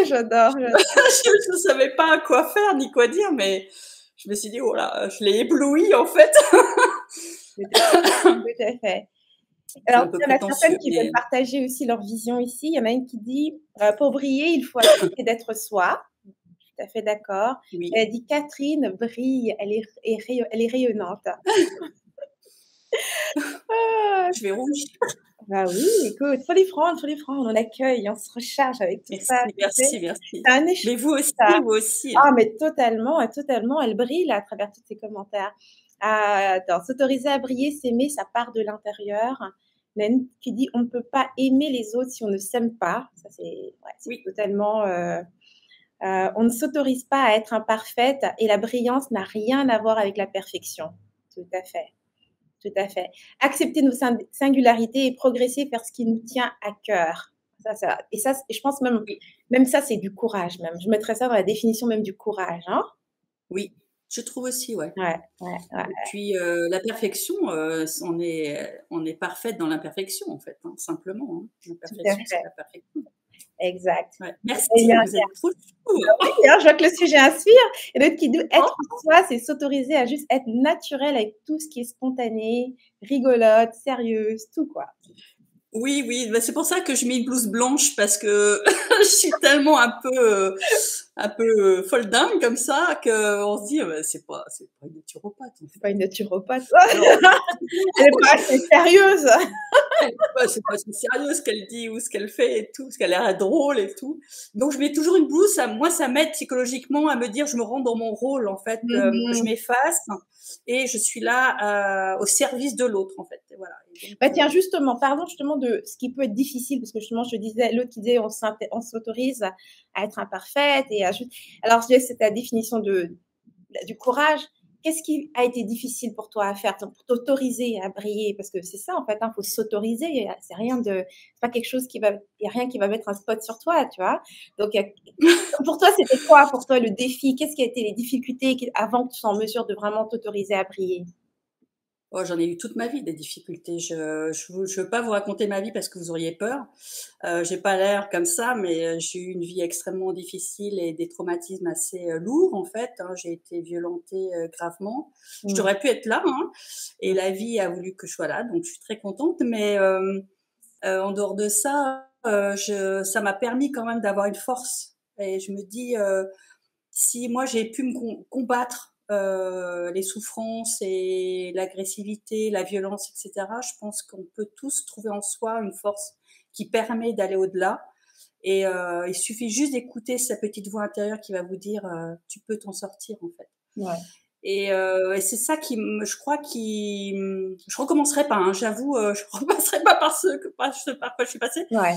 J'adore, j'adore. je ne savais pas quoi faire ni quoi dire, mais je me suis dit, oh là, je l'ai ébloui en fait. Tout à fait. C'est Alors, un peu il y en a certaines prétentieux, qui veulent mais partager aussi leur vision ici. Il y en a une qui dit, pour briller, il faut accepter d'être soi. Tout à fait d'accord. oui, Elle dit, Catherine brille, elle est rayonnante. Ah, je vais rougir. bah oui, écoute, faut les prendre, on accueille, on se recharge avec tout ça, Merci, tu sais. merci, merci. C'est un échange, Mais ça. vous aussi. Ah, mais totalement, totalement, elle brille là, à travers tous ces commentaires. Attends, s'autoriser à briller, s'aimer, ça part de l'intérieur. Même qui dit, on ne peut pas aimer les autres si on ne s'aime pas. Ça, c'est Oui, totalement. On ne s'autorise pas à être imparfaite et la brillance n'a rien à voir avec la perfection. Tout à fait. Tout à fait. Accepter nos singularités et progresser vers ce qui nous tient à cœur. Et je pense oui, même ça, c'est du courage même. Je mettrais ça dans la définition même du courage, hein. oui. Je trouve aussi, ouais. Ouais, ouais, ouais. Et puis la perfection, on est parfaite dans l'imperfection en fait, hein, simplement. Hein. Tout à L'imperfection, c'est fait. la perfection. Exact. Ouais. Eh Merci, bien, vous êtes trop chou. oui, hein, je vois que le sujet inspire. Et l'autre qui dit être soi, c'est s'autoriser à juste être naturel avec tout ce qui est spontané, rigolote, sérieuse, tout quoi. Oui, oui, bah, c'est pour ça que je mets une blouse blanche parce que je suis tellement un peu folle dingue comme ça que on se dit c'est pas une naturopathe. En C'est fait. pas une naturopathe. Alors, Elle est pas assez sérieuse. c'est pas si sérieux ce qu'elle dit ou ce qu'elle fait et tout, parce qu'elle a l'air drôle et tout. Donc je mets toujours une blouse. Moi, ça m'aide psychologiquement à me dire je me rends dans mon rôle en fait, je Mhm. m'efface et je suis là au service de l'autre en fait. Et voilà. Et donc, Bah tiens, justement, parlons justement de ce qui peut être difficile, parce que justement, je te disais, l'autre qui disait, on s'autorise à être imparfaite et à juste. Alors, je disais, c'est ta définition du courage. Qu'est-ce qui a été difficile pour toi à faire, pour t'autoriser à briller? Parce que c'est ça, en fait, il faut s'autoriser. C'est rien de, c'est pas quelque chose il y a rien qui va mettre un spot sur toi, tu vois. Donc, pour toi, c'était quoi, pour toi, le défi? Qu'est-ce qui a été les difficultés avant que tu sois en mesure de vraiment t'autoriser à briller? oh, j'en ai eu toute ma vie des difficultés. Je veux pas vous raconter ma vie parce que vous auriez peur. J'ai pas l'air comme ça, mais j'ai eu une vie extrêmement difficile et des traumatismes assez lourds en fait. Hein. J'ai été violentée gravement. Mm. J'aurais pu être là, hein, et la vie a voulu que je sois là, donc je suis très contente. Mais en dehors de ça, ça m'a permis quand même d'avoir une force. Et je me dis, si moi j'ai pu combattre les souffrances et l'agressivité, la violence, etc., je pense qu'on peut tous trouver en soi une force qui permet d'aller au-delà. Et il suffit juste d'écouter sa petite voix intérieure qui va vous dire tu peux t'en sortir en fait. Ouais. Et c'est ça je crois je recommencerai pas. Hein, j'avoue, je repasserai pas par ce par quoi je suis passée. Ouais.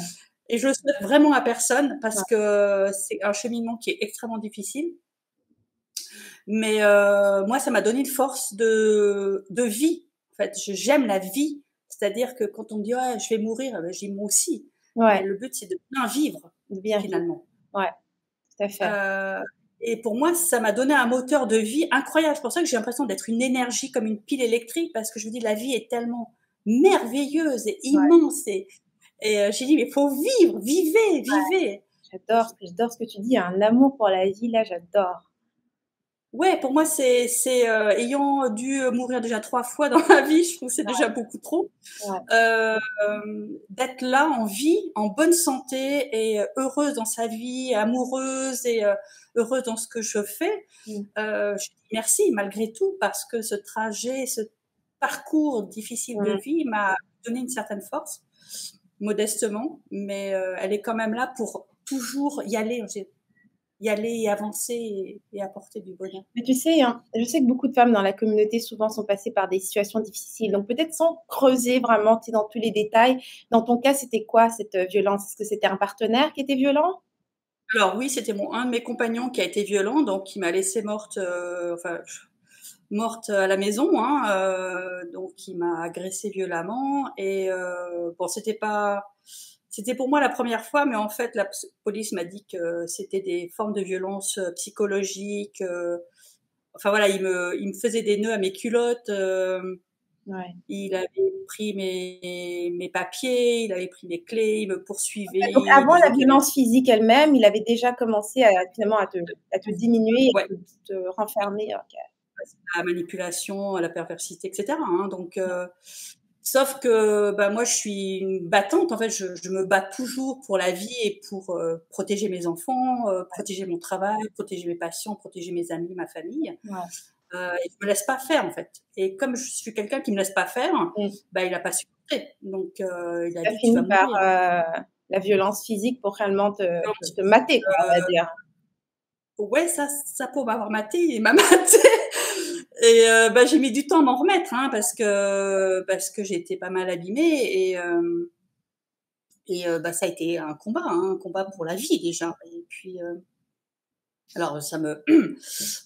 Et je le souhaite vraiment à personne parce que c'est un cheminement qui est extrêmement difficile. Mais moi, ça m'a donné une force de vie. En fait, j'aime la vie. C'est-à-dire que quand on me dit ouais, je vais mourir, ben, j'ai moi aussi. Mais Ouais, le but, c'est de bien vivre de bien vivre. finalement. Ouais, tout à fait. Euh, et pour moi, ça m'a donné un moteur de vie incroyable. C'est pour ça que j'ai l'impression d'être une énergie comme une pile électrique parce que je me dis la vie est tellement merveilleuse et Ouais, immense. Et j'ai dit mais faut vivre, vivez, vivez. j'adore ce que tu dis. Un amour pour la vie, là, j'adore. Ouais, pour moi, ayant dû mourir déjà 3 fois dans ma vie, je trouve que c'est déjà beaucoup trop. Ouais, Euh, D'être là en vie, en bonne santé et heureuse dans sa vie, amoureuse et heureuse dans ce que je fais. mm, Je dis merci malgré tout parce que ce trajet, ce parcours difficile de mm. vie m'a donné une certaine force, modestement, mais elle est quand même là pour toujours y aller et avancer et apporter du bonheur. Mais tu sais, hein, je sais que beaucoup de femmes dans la communauté souvent sont passées par des situations difficiles. Donc peut-être sans creuser vraiment, tu sais, dans tous les détails. Dans ton cas, c'était quoi cette violence? Est-ce que c'était un partenaire qui était violent? Alors oui, c'était un de mes compagnons qui a été violent, donc qui m'a laissée morte, morte à la maison, hein, donc il m'a agressée violemment et bon, c'était pour moi la première fois, mais en fait la police m'a dit que c'était des formes de violence psychologique. Enfin voilà, il me faisait des nœuds à mes culottes. Ouais. Il avait pris mes papiers, il avait pris mes clés, il me poursuivait, Donc il avant disait la qu'il violence physique elle-même, il avait déjà commencé finalement à te diminuer, ouais, à te renfermer. Ok. à la manipulation, à la perversité, etc. Hein, donc, sauf que bah, moi, je suis une battante. En fait, je me bats toujours pour la vie et pour protéger mes enfants, protéger mon travail, protéger mes patients, protéger mes amis, ma famille. Ouais. Et je me laisse pas faire, en fait. Et comme je suis quelqu'un qui me laisse pas faire, Mm. bah, il a pas supporté. Donc, il a Tu as dit, tu vas fini par mourir. la violence physique pour réellement Donc, te mater, quoi, on va dire. ouais, ça pour m'avoir maté, il m'a maté. Et bah, j'ai mis du temps à m'en remettre, hein, parce que j'ai été pas mal abîmée et bah, ça a été un combat pour la vie déjà. Et puis alors ça me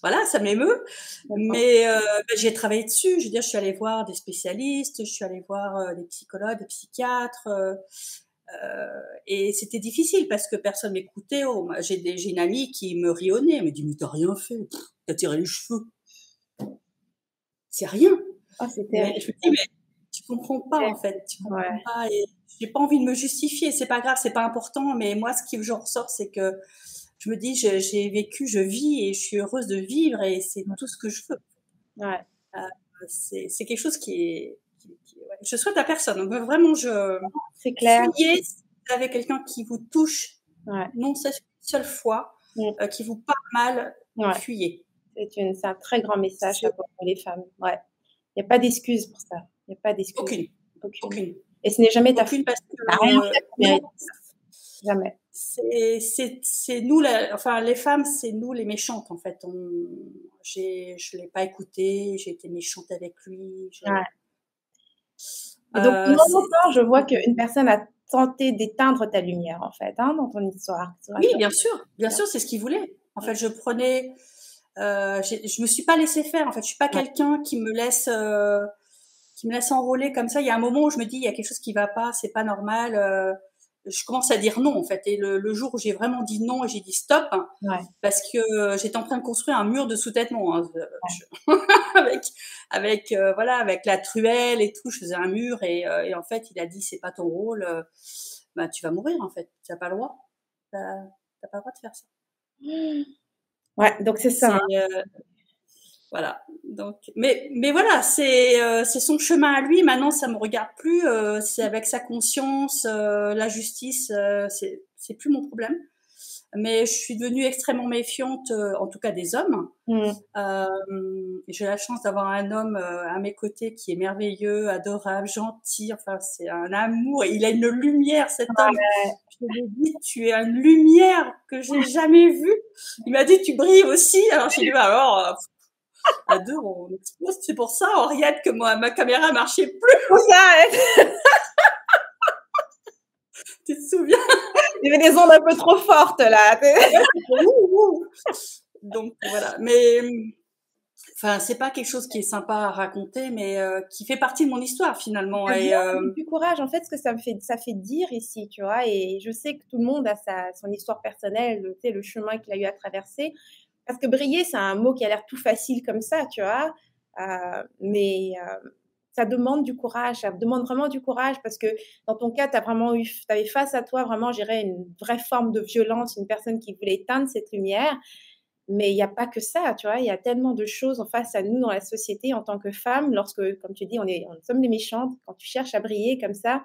voilà, ça m'émeut, D'accord. mais bah, j'ai travaillé dessus. Je veux dire, je suis allée voir des spécialistes, je suis allée voir des psychologues, des psychiatres. Et c'était difficile parce que personne m'écoutait. Oh, j'ai une amie qui me rit au nez. Elle me dit mais t'as rien fait, t'as tiré les cheveux, c'est rien. Oh, c'est Mais terrible. je me dis mais tu comprends pas en fait, tu Ouais. comprends pas et j'ai pas envie de me justifier. C'est pas grave, c'est pas important. Mais moi, ce qui j'en ressort, c'est que je me dis j'ai vécu, je vis et je suis heureuse de vivre et c'est tout ce que je veux. Ouais. Euh, c'est quelque chose ouais. Je souhaite à personne. Donc, vraiment, C'est clair. fuyez si vous avez quelqu'un qui vous touche, Ouais. non c'est une seule fois, Mm. qui vous parle mal, Ouais. fuyez. C'est un très grand message C'est pour les femmes. Ouais. Il n'y a pas d'excuse pour ça. Il n'y a pas d'excuse. aucune, Aucune. aucune, Et ce n'est jamais ta faute. aucune parce que Tu n'as rien fait pour non, mériter. Jamais. c'est nous, enfin les femmes, c'est nous les méchantes en fait. Je l'ai pas écouté, j'ai été méchante avec lui. Ouais. Et donc, Euh, pendant c'est, longtemps, je vois qu'une personne a tenté d'éteindre ta lumière, en fait, hein, dans ton histoire. Tu vois, oui, ça. bien sûr, c'est ce qu'il voulait. En fait, je me suis pas laissée faire. En fait, je suis pas Ouais. quelqu'un qui me laisse enrôler comme ça. Il y a un moment où je me dis, il y a quelque chose qui va pas, c'est pas normal. Je commence à dire non, en fait. Et le jour où j'ai vraiment dit non et j'ai dit stop, hein, Ouais. parce que j'étais en train de construire un mur de sous-têtement, hein, avec, voilà, avec la truelle et tout. Je faisais un mur et en fait, il a dit, c'est pas ton rôle. Bah, tu vas mourir, en fait. Tu n'as pas le droit. T'as pas le droit de faire ça. Ouais, donc c'est ça, C'est hein. voilà. Donc, mais voilà, c'est son chemin à lui. Maintenant, ça me regarde plus. C'est avec sa conscience, la justice. C'est plus mon problème. Mais je suis devenue extrêmement méfiante, en tout cas des hommes. Mm. J'ai la chance d'avoir un homme à mes côtés qui est merveilleux, adorable, gentil. Enfin, c'est un amour. Il a une lumière, cet homme. Je lui ai dit, tu es une lumière que j'ai jamais vue. Il m'a dit, tu brilles aussi. Alors j'ai dit, bah alors, à deux, on explose. C'est pour ça, Henriette, que moi, ma caméra marchait plus. Faut ça, hein. Tu te souviens? Il y avait des ondes un peu trop fortes là. Ouais, c'était ouh, ouh. Donc voilà. Mais enfin, c'est pas quelque chose qui est sympa à raconter, mais qui fait partie de mon histoire finalement. C'est Et bien, du courage. En fait, ce que ça fait dire ici, tu vois. Et je sais que tout le monde a son histoire personnelle, tu sais, le chemin qu'il a eu à traverser. Parce que briller, c'est un mot qui a l'air tout facile comme ça, tu vois. Mais ça demande du courage. Ça demande vraiment du courage parce que dans ton cas, t'avais face à toi vraiment, je dirais, une vraie forme de violence, une personne qui voulait éteindre cette lumière. Mais il n'y a pas que ça, tu vois. Il y a tellement de choses en face à nous dans la société en tant que femme, lorsque, comme tu dis, on sommes les méchantes. Quand tu cherches à briller comme ça,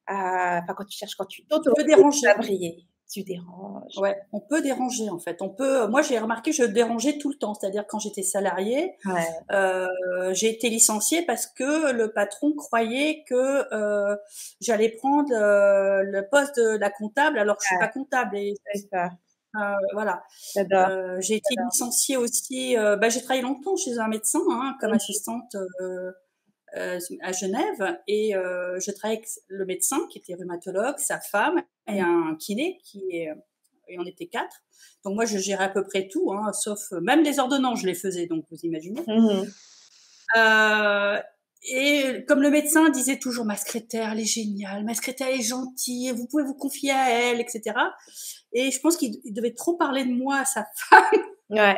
enfin, quand tu tu peux t'autorises à déranger. briller, tu déranges. Ouais, on peut déranger en fait. On peut. Moi, j'ai remarqué, je dérangeais tout le temps. C'est-à-dire quand j'étais salariée, Ouais, euh, j'ai été licenciée parce que le patron croyait que j'allais prendre le poste de la comptable alors que je suis ouais, pas comptable. Et c'est ça. voilà. J'adore. J'ai été licenciée aussi. Bah, j'ai travaillé longtemps chez un médecin hein, comme assistante à Genève et je travaillais avec le médecin qui était rhumatologue, sa femme et Mhm. un kiné qui est et on était 4. Donc moi je gérais à peu près tout, hein, sauf même les ordonnances je les faisais, donc vous imaginez. Mhm. Euh, et comme le médecin disait toujours ma secrétaire elle est géniale, ma secrétaire elle est gentille, vous pouvez vous confier à elle, etc. Et je pense qu'il devait trop parler de moi à sa femme, Ouais,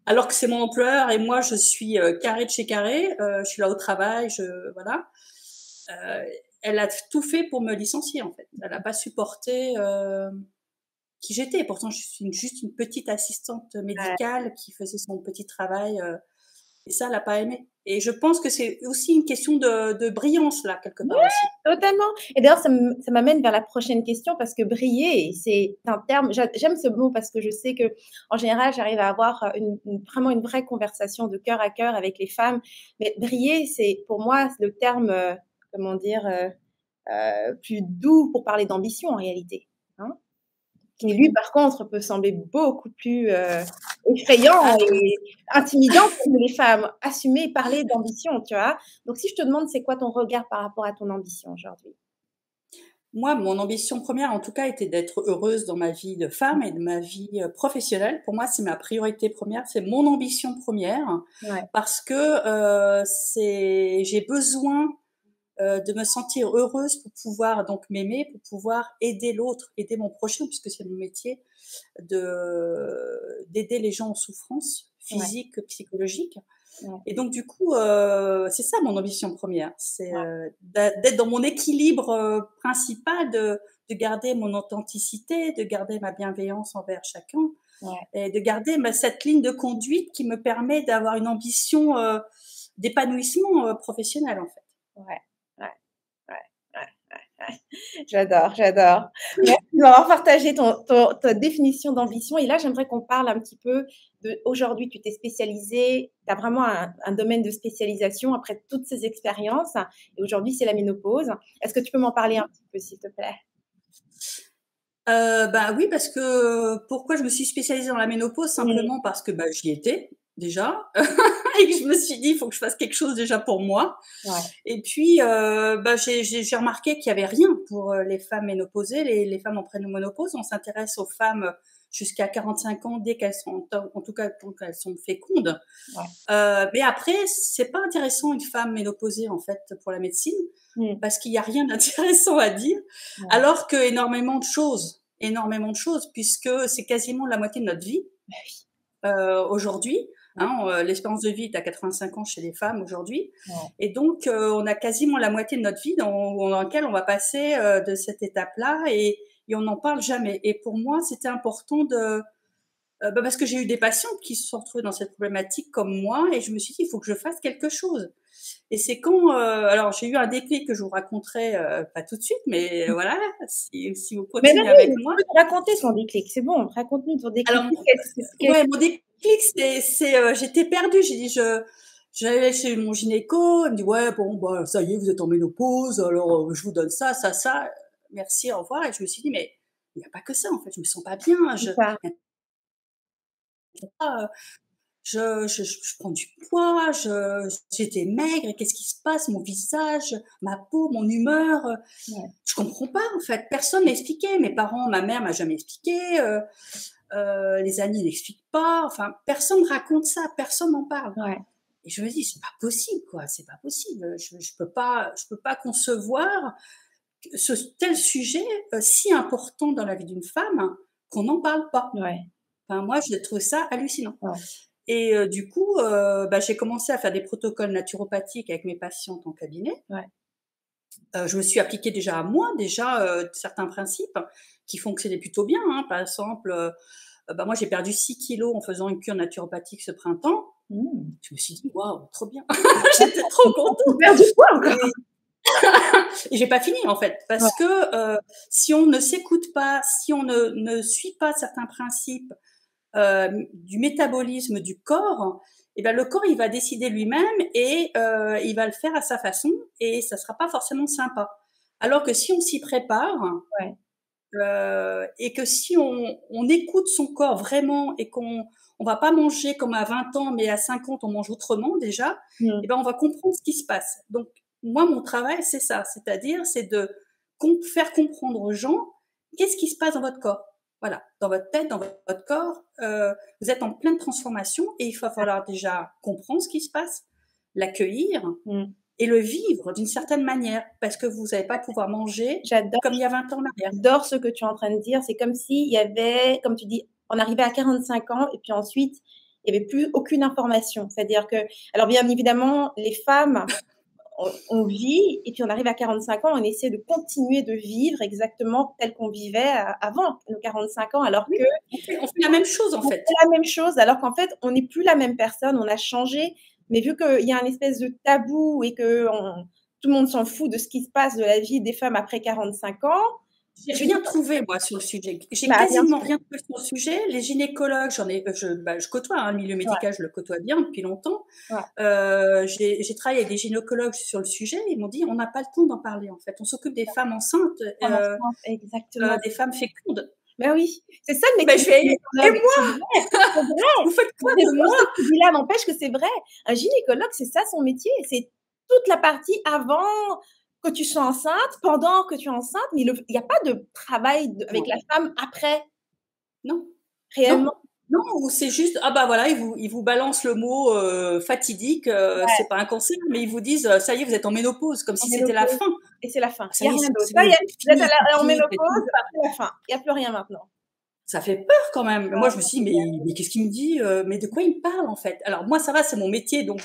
alors que c'est mon employeur et moi je suis carré de chez carré, je suis là au travail, voilà. Euh, Elle a tout fait pour me licencier en fait. Elle n'a pas supporté qui j'étais. Pourtant, je suis juste une petite assistante ouais. médicale qui faisait son petit travail. Et ça, elle n'a pas aimé. Et je pense que c'est aussi une question de brillance là quelque part aussi. Totalement. Et d'ailleurs, ça m'amène vers la prochaine question parce que briller, c'est un terme. J'aime ce mot parce que je sais que, en général, j'arrive à avoir vraiment une vraie conversation de cœur à cœur avec les femmes. Mais briller, c'est pour moi le terme, comment dire, plus doux pour parler d'ambition en réalité. Hein, qui lui, Oui. par contre, peut sembler beaucoup plus effrayant Ah, et intimidant pour les femmes. Assumer et parler d'ambition, tu vois. Donc, si je te demande, c'est quoi ton regard par rapport à ton ambition aujourd'hui? moi, mon ambition première, en tout cas, était d'être heureuse dans ma vie de femme et de ma vie professionnelle. Pour moi, c'est ma priorité première, c'est mon ambition première, Ouais, parce que j'ai besoin de me sentir heureuse pour pouvoir donc m'aimer, pour pouvoir aider l'autre, aider mon prochain, puisque c'est mon métier, d'aider les gens en souffrance ouais, physique, psychologique. ouais, Et donc du coup, c'est ça mon ambition première, c'est ouais, d'être dans mon équilibre principal, de garder mon authenticité, de garder ma bienveillance envers chacun, ouais, et de garder cette ligne de conduite qui me permet d'avoir une ambition d'épanouissement professionnel en fait. ouais, ouais, ouais, ouais, ouais. J'adore, j'adore. Merci de m'avoir partagé ta définition d'ambition. Et là, j'aimerais qu'on parle un petit peu de aujourd'hui, tu t'es spécialisée, tu as vraiment un domaine de spécialisation après toutes ces expériences. Et aujourd'hui, c'est la ménopause. Est-ce que tu peux m'en parler un petit peu, s'il te plaît? Bah oui, parce que pourquoi je me suis spécialisée dans la ménopause? Mmh. Simplement parce que bah, j'y étais déjà et que je me suis dit il faut que je fasse quelque chose déjà pour moi. Ouais, Et puis bah, j'ai remarqué qu'il y avait rien pour les femmes ménopausées, les femmes en préménopause. On s'intéresse aux femmes jusqu'à 45 ans dès qu'elles sont en tout cas tant qu'elles sont fécondes. ouais. Mais après c'est pas intéressant une femme ménopausée en fait pour la médecine Mmh. parce qu'il y a rien d'intéressant à dire, Ouais. alors que énormément de choses, puisque c'est quasiment la moitié de notre vie Bah oui. aujourd'hui. Ouais, Hein, l'espérance de vie est à 85 ans chez les femmes aujourd'hui, ouais, et donc on a quasiment la moitié de notre vie dans laquelle on va passer de cette étape-là, et on n'en parle jamais. Et pour moi, c'était important bah, parce que j'ai eu des patientes qui se sont retrouvées dans cette problématique comme moi, et je me suis dit il faut que je fasse quelque chose. Et c'est quand, alors j'ai eu un déclic que je vous raconterai pas tout de suite, mais voilà, si vous mais continuez vas-y, avec tu moi. peux nous raconter ton déclic. C'est bon, raconte-nous ton déclic. Alors Qu'est-ce ouais, mon déclic j'étais perdue. J'ai dit j'allais chez mon gynéco, il me dit ouais bon bah ça y est vous êtes en ménopause, alors je vous donne ça, ça, ça, merci, au revoir. Et je me suis dit mais il n'y a pas que ça en fait, je me sens pas bien, c'est ça? je prends du poids, j'étais maigre, qu'est-ce qui se passe? Mon visage, ma peau, mon humeur, Ouais. je comprends pas en fait. Personne m'expliquait. Mes parents, ma mère m'a jamais expliqué. Les amis n'expliquent pas. Enfin, personne raconte ça, personne n'en parle. Ouais. Et je me dis, c'est pas possible, quoi. C'est pas possible. Je peux pas concevoir ce tel sujet si important dans la vie d'une femme qu'on n'en parle pas. Ouais. Enfin, moi, je trouve ça hallucinant. Ouais. Et du coup, j'ai commencé à faire des protocoles naturopathiques avec mes patientes en cabinet. Ouais. Je me suis appliquée déjà à moi, certains principes qui fonctionnaient plutôt bien. Hein. Par exemple, moi, j'ai perdu 6 kilos en faisant une cure naturopathique ce printemps. Mmh. Je me suis dit, waouh, trop bien. J'étais trop contente. Faire du poids encore. Et j'ai pas fini, en fait, parce que si on ne s'écoute pas, si on ne suit pas certains principes du métabolisme du corps, et ben le corps il va décider lui-même et il va le faire à sa façon et ça sera pas forcément sympa. Alors que si on s'y prépare Ouais. et que si on écoute son corps vraiment et on va pas manger comme à 20 ans mais à 50 on mange autrement déjà, et ben on va comprendre ce qui se passe. Donc moi mon travail c'est ça, c'est-à-dire c'est de faire comprendre aux gens qu'est-ce qui se passe dans votre corps. Voilà, dans votre tête, dans votre corps, vous êtes en pleine transformation et il va falloir déjà comprendre ce qui se passe, l'accueillir et le vivre d'une certaine manière parce que vous n'allez pas pouvoir manger comme il y a 20 ans en arrière. J'adore ce que tu es en train de dire. C'est comme s'il y avait, comme tu dis, on arrivait à 45 ans et puis ensuite, il n'y avait plus aucune information. C'est-à-dire que, alors bien évidemment, les femmes, on vit et puis on arrive à 45 ans, on essaie de continuer de vivre exactement tel qu'on vivait avant nos 45 ans, alors que on fait la même chose en fait. On fait la même chose, alors qu'en fait, on n'est plus la même personne, on a changé, mais vu qu'il y a un espèce de tabou et que tout le monde s'en fout de ce qui se passe de la vie des femmes après 45 ans. J'ai rien trouvé, moi, sur le sujet. J'ai quasiment rien trouvé sur le sujet. Les gynécologues, je côtoie, le milieu médical, je le côtoie bien depuis longtemps. J'ai travaillé avec des gynécologues sur le sujet. Ils m'ont dit, on n'a pas le temps d'en parler, en fait. On s'occupe des femmes enceintes, exactement. Des femmes fécondes. Ben oui, c'est ça le métier. Et moi vous faites quoi de moi? Ce que tu dis là n'empêche que c'est vrai. Un gynécologue, c'est ça son métier. C'est toute la partie avant que tu sois enceinte, pendant que tu es enceinte, mais il n'y a pas de travail avec la femme après. Non. Réellement. Non, ou c'est juste, voilà, ils vous balancent le mot fatidique, c'est pas un cancer, mais ils vous disent, ça y est, vous êtes en ménopause, comme si c'était la fin. Et c'est la fin. Ça y est, rien d'autre. Ça y est, vous êtes en ménopause, c'est la fin. Il n'y a plus rien maintenant. Ça fait peur quand même. Moi, je me suis dit, mais qu'est-ce qu'il me dit? Mais de quoi il me parle, en fait? Alors, moi, ça va, c'est mon métier, donc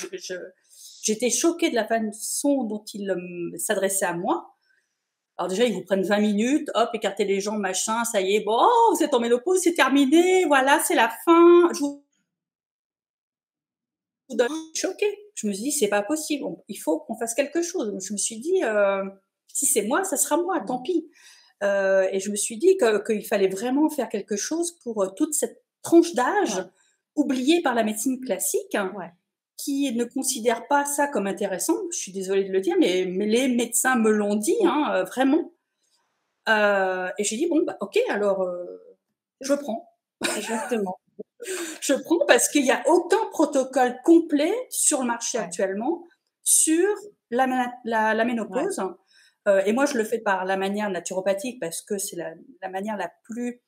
j'étais choquée de la façon dont il s'adressait à moi. Alors déjà, ils vous prennent 20 minutes, hop, écartez les jambes, machin, ça y est, bon, vous êtes en ménopause, c'est terminé, voilà, c'est la fin. Je vous donne choquée. Je me suis dit, c'est pas possible, il faut qu'on fasse quelque chose. Donc, je me suis dit, si c'est moi, ça sera moi, tant pis. Et je me suis dit qu'il fallait vraiment faire quelque chose pour toute cette tranche d'âge oubliée par la médecine classique, qui ne considère pas ça comme intéressant. Je suis désolée de le dire, mais les médecins me l'ont dit, vraiment. Et j'ai dit, bon, ok, alors je prends. Exactement. Je prends parce qu'il n'y a aucun protocole complet sur le marché actuellement sur la ménopause. Et moi, je le fais par la manière naturopathique parce que c'est la manière la plus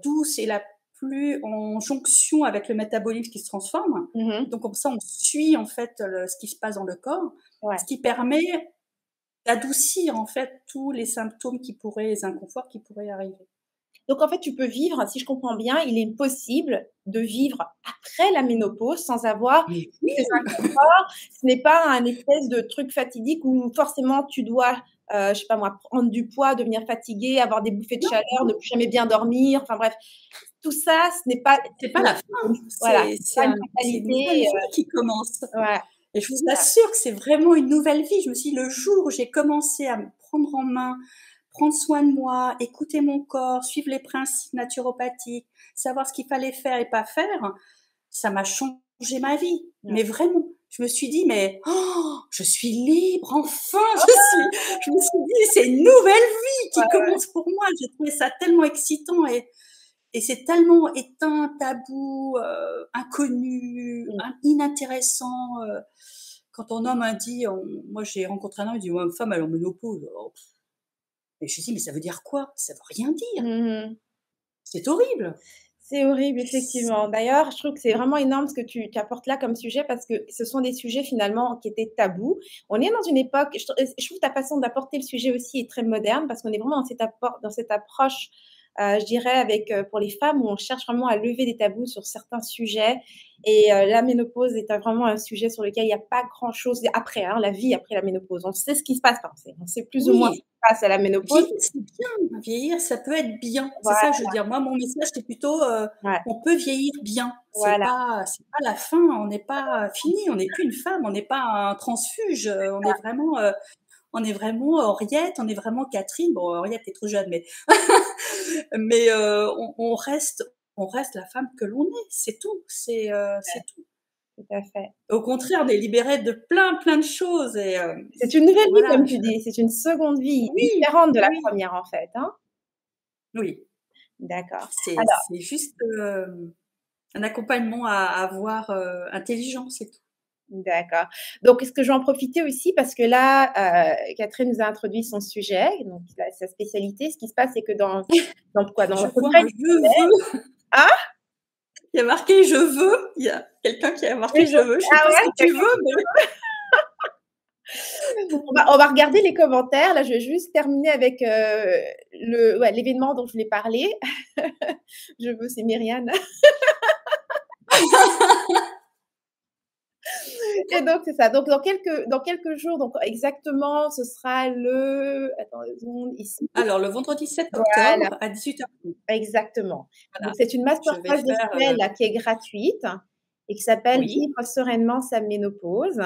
douce et la plus en jonction avec le métabolisme qui se transforme. Donc, comme ça, on suit en fait ce qui se passe dans le corps, ce qui permet d'adoucir en fait tous les symptômes les inconforts qui pourraient arriver. Donc, en fait, tu peux vivre, si je comprends bien, il est possible de vivre après la ménopause sans avoir ces inconforts. Ce n'est pas un espèce de truc fatidique où forcément tu dois, je sais pas moi, prendre du poids, devenir fatigué, avoir des bouffées de chaleur, ne plus jamais bien dormir. Enfin bref, tout ça, ce n'est pas. C'est pas la fin. Voilà, c'est une nouvelle vie qui commence. Et je vous assure que c'est vraiment une nouvelle vie. Je me suis dit, le jour où j'ai commencé à me prendre en main, prendre soin de moi, écouter mon corps, suivre les principes naturopathiques, savoir ce qu'il fallait faire et pas faire, ça m'a changé ma vie. Mais vraiment, je me suis dit, mais je suis libre, enfin. Je me suis dit, c'est une nouvelle vie qui commence pour moi. J'ai trouvé ça tellement excitant et Et c'est tellement éteint, tabou, inconnu, inintéressant. Quand ton homme a dit, moi j'ai rencontré un homme, il dit, ouais, une femme elle est en ménopause. Oh, et je lui dis, mais ça veut dire quoi? Ça veut rien dire. Mmh. C'est horrible. C'est horrible, effectivement. D'ailleurs, je trouve que c'est vraiment énorme ce que tu apportes là comme sujet parce que ce sont des sujets finalement qui étaient tabous. On est dans une époque, je trouve ta façon d'apporter le sujet aussi est très moderne parce qu'on est vraiment dans cette approche, je dirais, avec pour les femmes où on cherche vraiment à lever des tabous sur certains sujets. Et la ménopause est vraiment un sujet sur lequel il n'y a pas grand-chose après, hein, la vie après la ménopause. On sait ce qui se passe, enfin, on sait plus ou moins ce Oui, qui se passe à la ménopause. vieillir, c'est bien. Vieillir, ça peut être bien. C'est Voilà, ça, je veux dire. Moi, mon message, c'est plutôt, ouais, on peut vieillir bien. voilà. C'est pas la fin. On n'est pas fini. On n'est plus une femme. On n'est pas un transfuge. On est vraiment Henriette. On est vraiment Catherine. Bon, Henriette est trop jeune, mais, mais on reste la femme que l'on est. C'est tout. C'est tout. Tout à fait. Au contraire, on est libéré de plein de choses. Et C'est une nouvelle vie, voilà. comme tu dis. C'est une seconde vie Oui, différente de la oui, première, en fait, hein? oui. D'accord. C'est Alors, juste un accompagnement à avoir intelligent, c'est tout. d'accord. Donc, est-ce que je vais en profiter aussi parce que là, Catherine nous a introduit son sujet, donc sa spécialité. Ce qui se passe, c'est que dans quoi? Dans Je à peu vois près un je veux. ah? Il y a marqué je veux. Il y a quelqu'un qui a marqué Les je gens veux. Je sais ah pas ce ouais? que tu veux, mais On va regarder les commentaires. Là, je vais juste terminer avec, l'événement dont je voulais parler. Je veux, c'est Myriam. Et donc, c'est ça. Donc, dans quelques jours, donc exactement, ce sera attends 2 secondes, ici. alors le vendredi 7 Voilà, octobre à 18h30. exactement. Donc, Voilà. c'est une Je vais masterclass de faire semaine là, qui est gratuite et qui s'appelle oui, Vivre sereinement sa ménopause.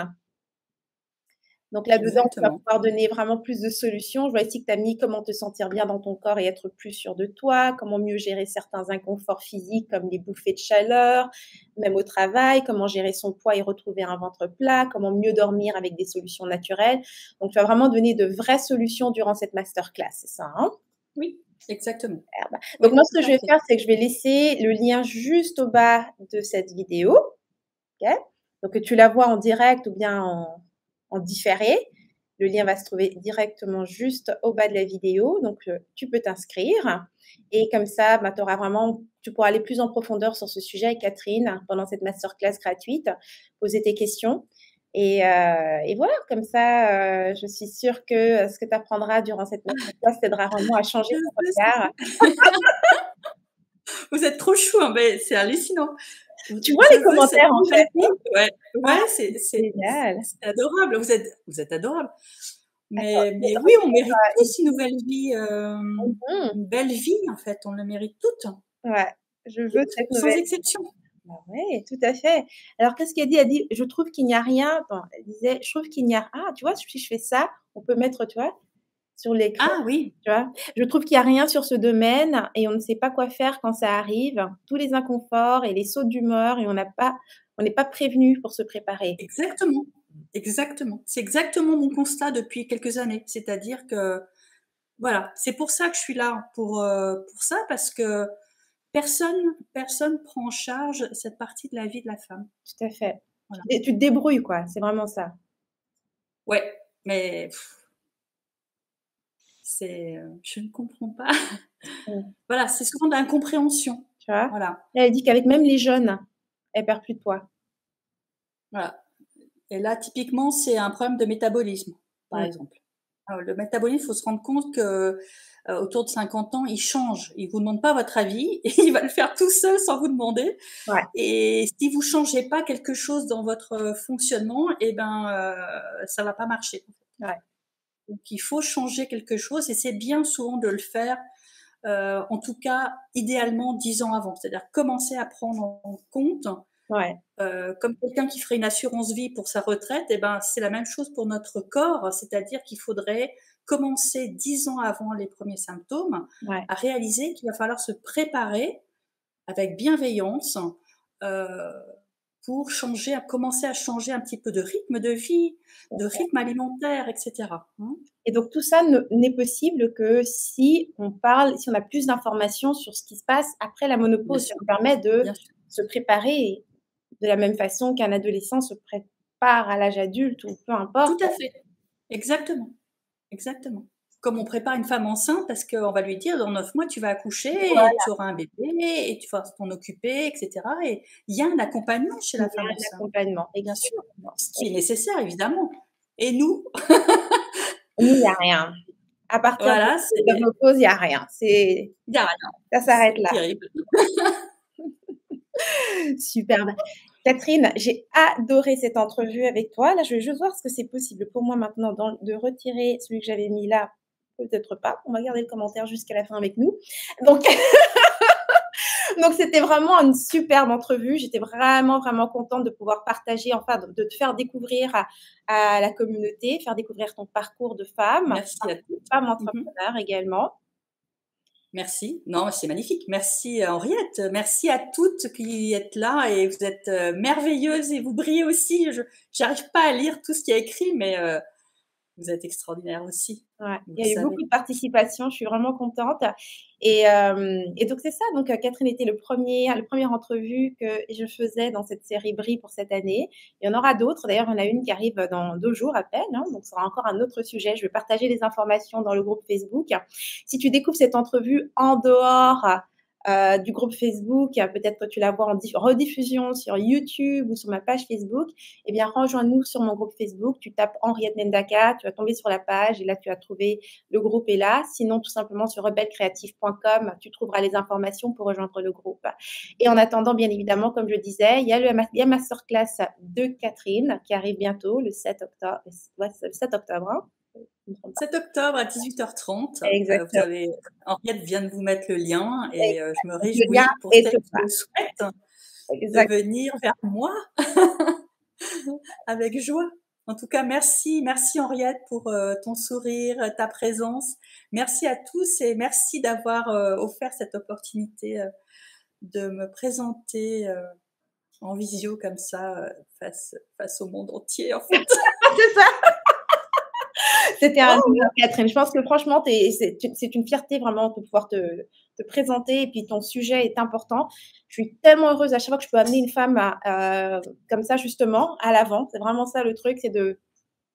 Donc là-dedans, tu vas exactement. pouvoir donner vraiment plus de solutions. Je vois ici que tu as mis comment te sentir bien dans ton corps et être plus sûr de toi, comment mieux gérer certains inconforts physiques comme les bouffées de chaleur, même au travail, comment gérer son poids et retrouver un ventre plat, comment mieux dormir avec des solutions naturelles. Donc, tu vas vraiment donner de vraies solutions durant cette masterclass, c'est ça, hein? Oui, exactement. Donc, Oui, moi, ce tout que je à vais fait. faire, c'est que je vais laisser le lien juste au bas de cette vidéo. OK? Donc, que tu la vois en direct ou bien en différé. Le lien va se trouver directement juste au bas de la vidéo. Donc, tu peux t'inscrire. Et comme ça, bah, tu pourras aller plus en profondeur sur ce sujet avec Catherine pendant cette masterclass gratuite, poser tes questions. Et voilà, comme ça, je suis sûre que ce que tu apprendras durant cette masterclass t'aidera vraiment à changer Je ton sais ce que regard. c'est. Vous êtes trop chou, hein, mais c'est hallucinant. Tu vois Je les veux cette commentaires, en nouvelle fait, vie. hein? Ouais, Ah, ouais, génial. c'est adorable. Vous êtes adorable. Attends, je vais Mais oui, on mérite remettre, tous une nouvelle vie, mmh une belle vie en fait, on le mérite toutes, Ouais, je veux toutes, cette sans nouvelle. exception. Bah ouais, tout à fait. Alors qu'est-ce qu'elle dit? Elle dit: «Je trouve qu'il n'y a rien», attends, elle disait: «Je trouve qu'il n'y a» ah, tu vois, si je fais ça, on peut mettre, tu vois, sur l'écran, Ah oui, tu vois? «Je trouve qu'il n'y a rien sur ce domaine et on ne sait pas quoi faire quand ça arrive. Tous les inconforts et les sauts d'humeur et on n'est pas prévenu pour se préparer». exactement, exactement. C'est exactement mon constat depuis quelques années. C'est-à-dire que voilà, c'est pour ça que je suis là, pour ça, parce que personne prend en charge cette partie de la vie de la femme. Tout à fait. Voilà. Tu te débrouilles, quoi, c'est vraiment ça. Ouais, mais je ne comprends pas. Mmh. Voilà, c'est souvent de l'incompréhension. Tu vois? Voilà, Là, elle dit qu'avec même les jeunes, elle perd plus de poids. voilà. Et là, typiquement, c'est un problème de métabolisme, par Mmh. exemple. Alors, le métabolisme, il faut se rendre compte que autour de 50 ans, il change. Il vous demande pas votre avis, et il va le faire tout seul sans vous demander. Ouais, Et si vous changez pas quelque chose dans votre fonctionnement, eh ben, ça va pas marcher. ouais. Donc, il faut changer quelque chose, et c'est bien souvent de le faire. En tout cas, idéalement 10 ans avant. C'est-à-dire commencer à prendre en compte Ouais, comme quelqu'un qui ferait une assurance vie pour sa retraite, eh ben, c'est la même chose pour notre corps, c'est-à-dire qu'il faudrait commencer 10 ans avant les premiers symptômes ouais. à réaliser qu'il va falloir se préparer avec bienveillance euh, pour commencer à changer un petit peu de rythme de vie, de rythme alimentaire, etc. Hein. Et donc tout ça n'est possible que si on a plus d'informations sur ce qui se passe après la Bien ménopause. Ça sûr, nous permet de bien sûr. se préparer de la même façon qu'un adolescent se prépare à l'âge adulte ou peu Tout importe. à fait. Exactement. Exactement. Comme on prépare une femme enceinte, parce qu'on va lui dire dans 9 mois tu vas accoucher et Voilà, tu auras un bébé et tu vas t'en occuper, etc. Et il y a un accompagnement chez il y la a femme un enceinte, accompagnement, bien sûr, exactement. ce qui est nécessaire évidemment. Et nous, Nous, il n'y a rien. À partir de voilà, la c'est ménopause, il n'y a rien. il y a rien, Ça s'arrête c'est là. terrible. Superbe. Catherine, j'ai adoré cette entrevue avec toi. Là, je vais juste voir ce que c'est possible pour moi maintenant de retirer celui que j'avais mis là. Peut-être pas. On va garder le commentaire jusqu'à la fin avec nous. Donc, donc c'était vraiment une superbe entrevue. J'étais vraiment, vraiment contente de pouvoir partager, enfin, de te faire découvrir à la communauté, faire découvrir ton parcours de femme, Merci à toutes. femme Mhm. entrepreneur également. Merci. Non, c'est magnifique. Merci Henriette. Merci à toutes qui êtes là et vous êtes merveilleuses et vous brillez aussi. Je n'arrive pas à lire tout ce qui est écrit, mais vous êtes extraordinaire aussi. Ouais, Vous il le y a eu savez. beaucoup de participation, je suis vraiment contente. Et donc c'est ça, donc Catherine était la première entrevue que je faisais dans cette série Brie pour cette année. Il y en aura d'autres, d'ailleurs il y en a une qui arrive dans 2 jours à peine, hein, donc ce sera encore un autre sujet. Je vais partager les informations dans le groupe Facebook. Si tu découvres cette entrevue en dehors du groupe Facebook, peut-être que tu la vois en rediffusion sur YouTube ou sur ma page Facebook, eh bien rejoins-nous sur mon groupe Facebook, tu tapes Henriette Mendaka, tu vas tomber sur la page et là tu vas trouver le groupe est là. Sinon, tout simplement sur rebellecreative.com, tu trouveras les informations pour rejoindre le groupe. Et en attendant, bien évidemment, comme je disais, il y a masterclass de Catherine qui arrive bientôt, le 7 octobre. Ouais, c'est le 7 octobre, hein. 7 octobre à 18h30. Vous Exactement. avez, Henriette vient de vous mettre le lien et je me Le lien réjouis pour est celles tout qui ça. le souhaitent de Exact. venir vers moi avec joie. En tout cas, merci, merci Henriette pour ton sourire, ta présence. Merci à tous et merci d'avoir offert cette opportunité de me présenter en visio comme ça face au monde entier en fait. C'est ça. C'était un Oh, honneur, Catherine. Je pense que franchement, c'est une fierté vraiment de pouvoir te présenter et puis ton sujet est important. Je suis tellement heureuse à chaque fois que je peux amener une femme comme ça justement à l'avant. C'est vraiment ça le truc, c'est de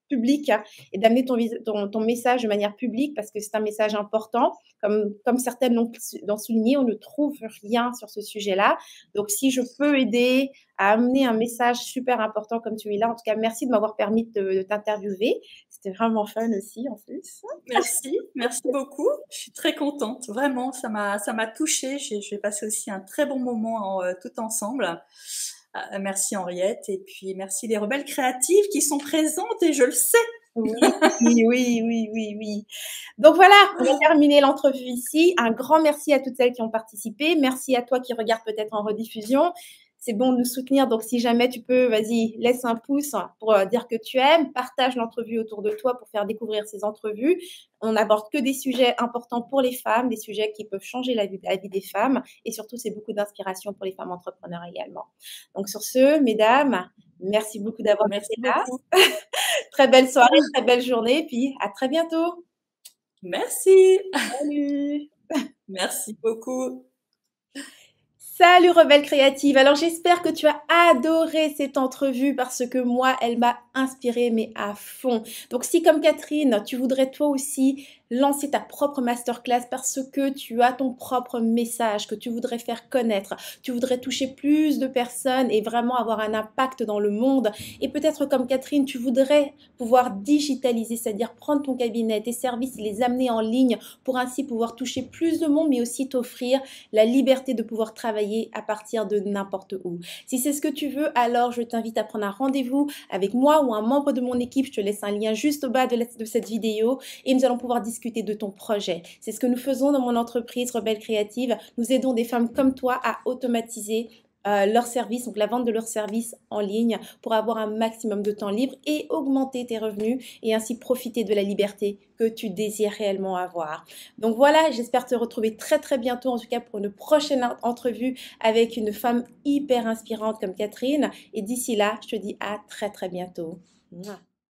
public et d'amener ton message de manière publique parce que c'est un message important. Comme certaines l'ont souligné, on ne trouve rien sur ce sujet-là. Donc, si je peux aider à amener un message super important comme celui-là, en tout cas, merci de m'avoir permis de t'interviewer. C'était vraiment fun aussi, en plus. merci, merci beaucoup. Je suis très contente, vraiment, ça m'a touchée. J'ai passé aussi un très bon moment tout ensemble. Merci Henriette et puis merci les rebelles créatives qui sont présentes et je le sais. Oui, oui, oui, oui, oui. Donc voilà, on va terminer l'entrevue ici. Un grand merci à toutes celles qui ont participé. Merci à toi qui regarde peut-être en rediffusion. C'est bon de nous soutenir. Donc si jamais tu peux, vas-y, laisse un pouce pour dire que tu aimes. Partage l'entrevue autour de toi pour faire découvrir ces entrevues. On n'aborde que des sujets importants pour les femmes, des sujets qui peuvent changer la vie des femmes. Et surtout, c'est beaucoup d'inspiration pour les femmes entrepreneurs également. Donc sur ce, mesdames, merci beaucoup d'avoir Merci été là. beaucoup. Très belle soirée, très belle journée, puis à très bientôt. Merci. Salut. Merci beaucoup. Salut Rebelle Créative. Alors j'espère que tu as adoré cette entrevue parce que moi, elle m'a inspirée mais à fond. Donc si comme Catherine, tu voudrais toi aussi lancer ta propre masterclass parce que tu as ton propre message que tu voudrais faire connaître, tu voudrais toucher plus de personnes et vraiment avoir un impact dans le monde et peut-être comme Catherine, tu voudrais pouvoir digitaliser, c'est-à-dire prendre ton cabinet, tes services et les amener en ligne pour ainsi pouvoir toucher plus de monde mais aussi t'offrir la liberté de pouvoir travailler à partir de n'importe où. Si c'est ce que tu veux, alors je t'invite à prendre un rendez-vous avec moi ou un membre de mon équipe. Je te laisse un lien juste au bas de cette vidéo et nous allons pouvoir discuter de ton projet. C'est ce que nous faisons dans mon entreprise Rebelle Créative. Nous aidons des femmes comme toi à automatiser leurs services, donc la vente de leurs services en ligne pour avoir un maximum de temps libre et augmenter tes revenus et ainsi profiter de la liberté que tu désires réellement avoir. Donc voilà, j'espère te retrouver très très bientôt, en tout cas pour une prochaine entrevue avec une femme hyper inspirante comme Catherine. Et d'ici là, je te dis à très très bientôt. Mouah.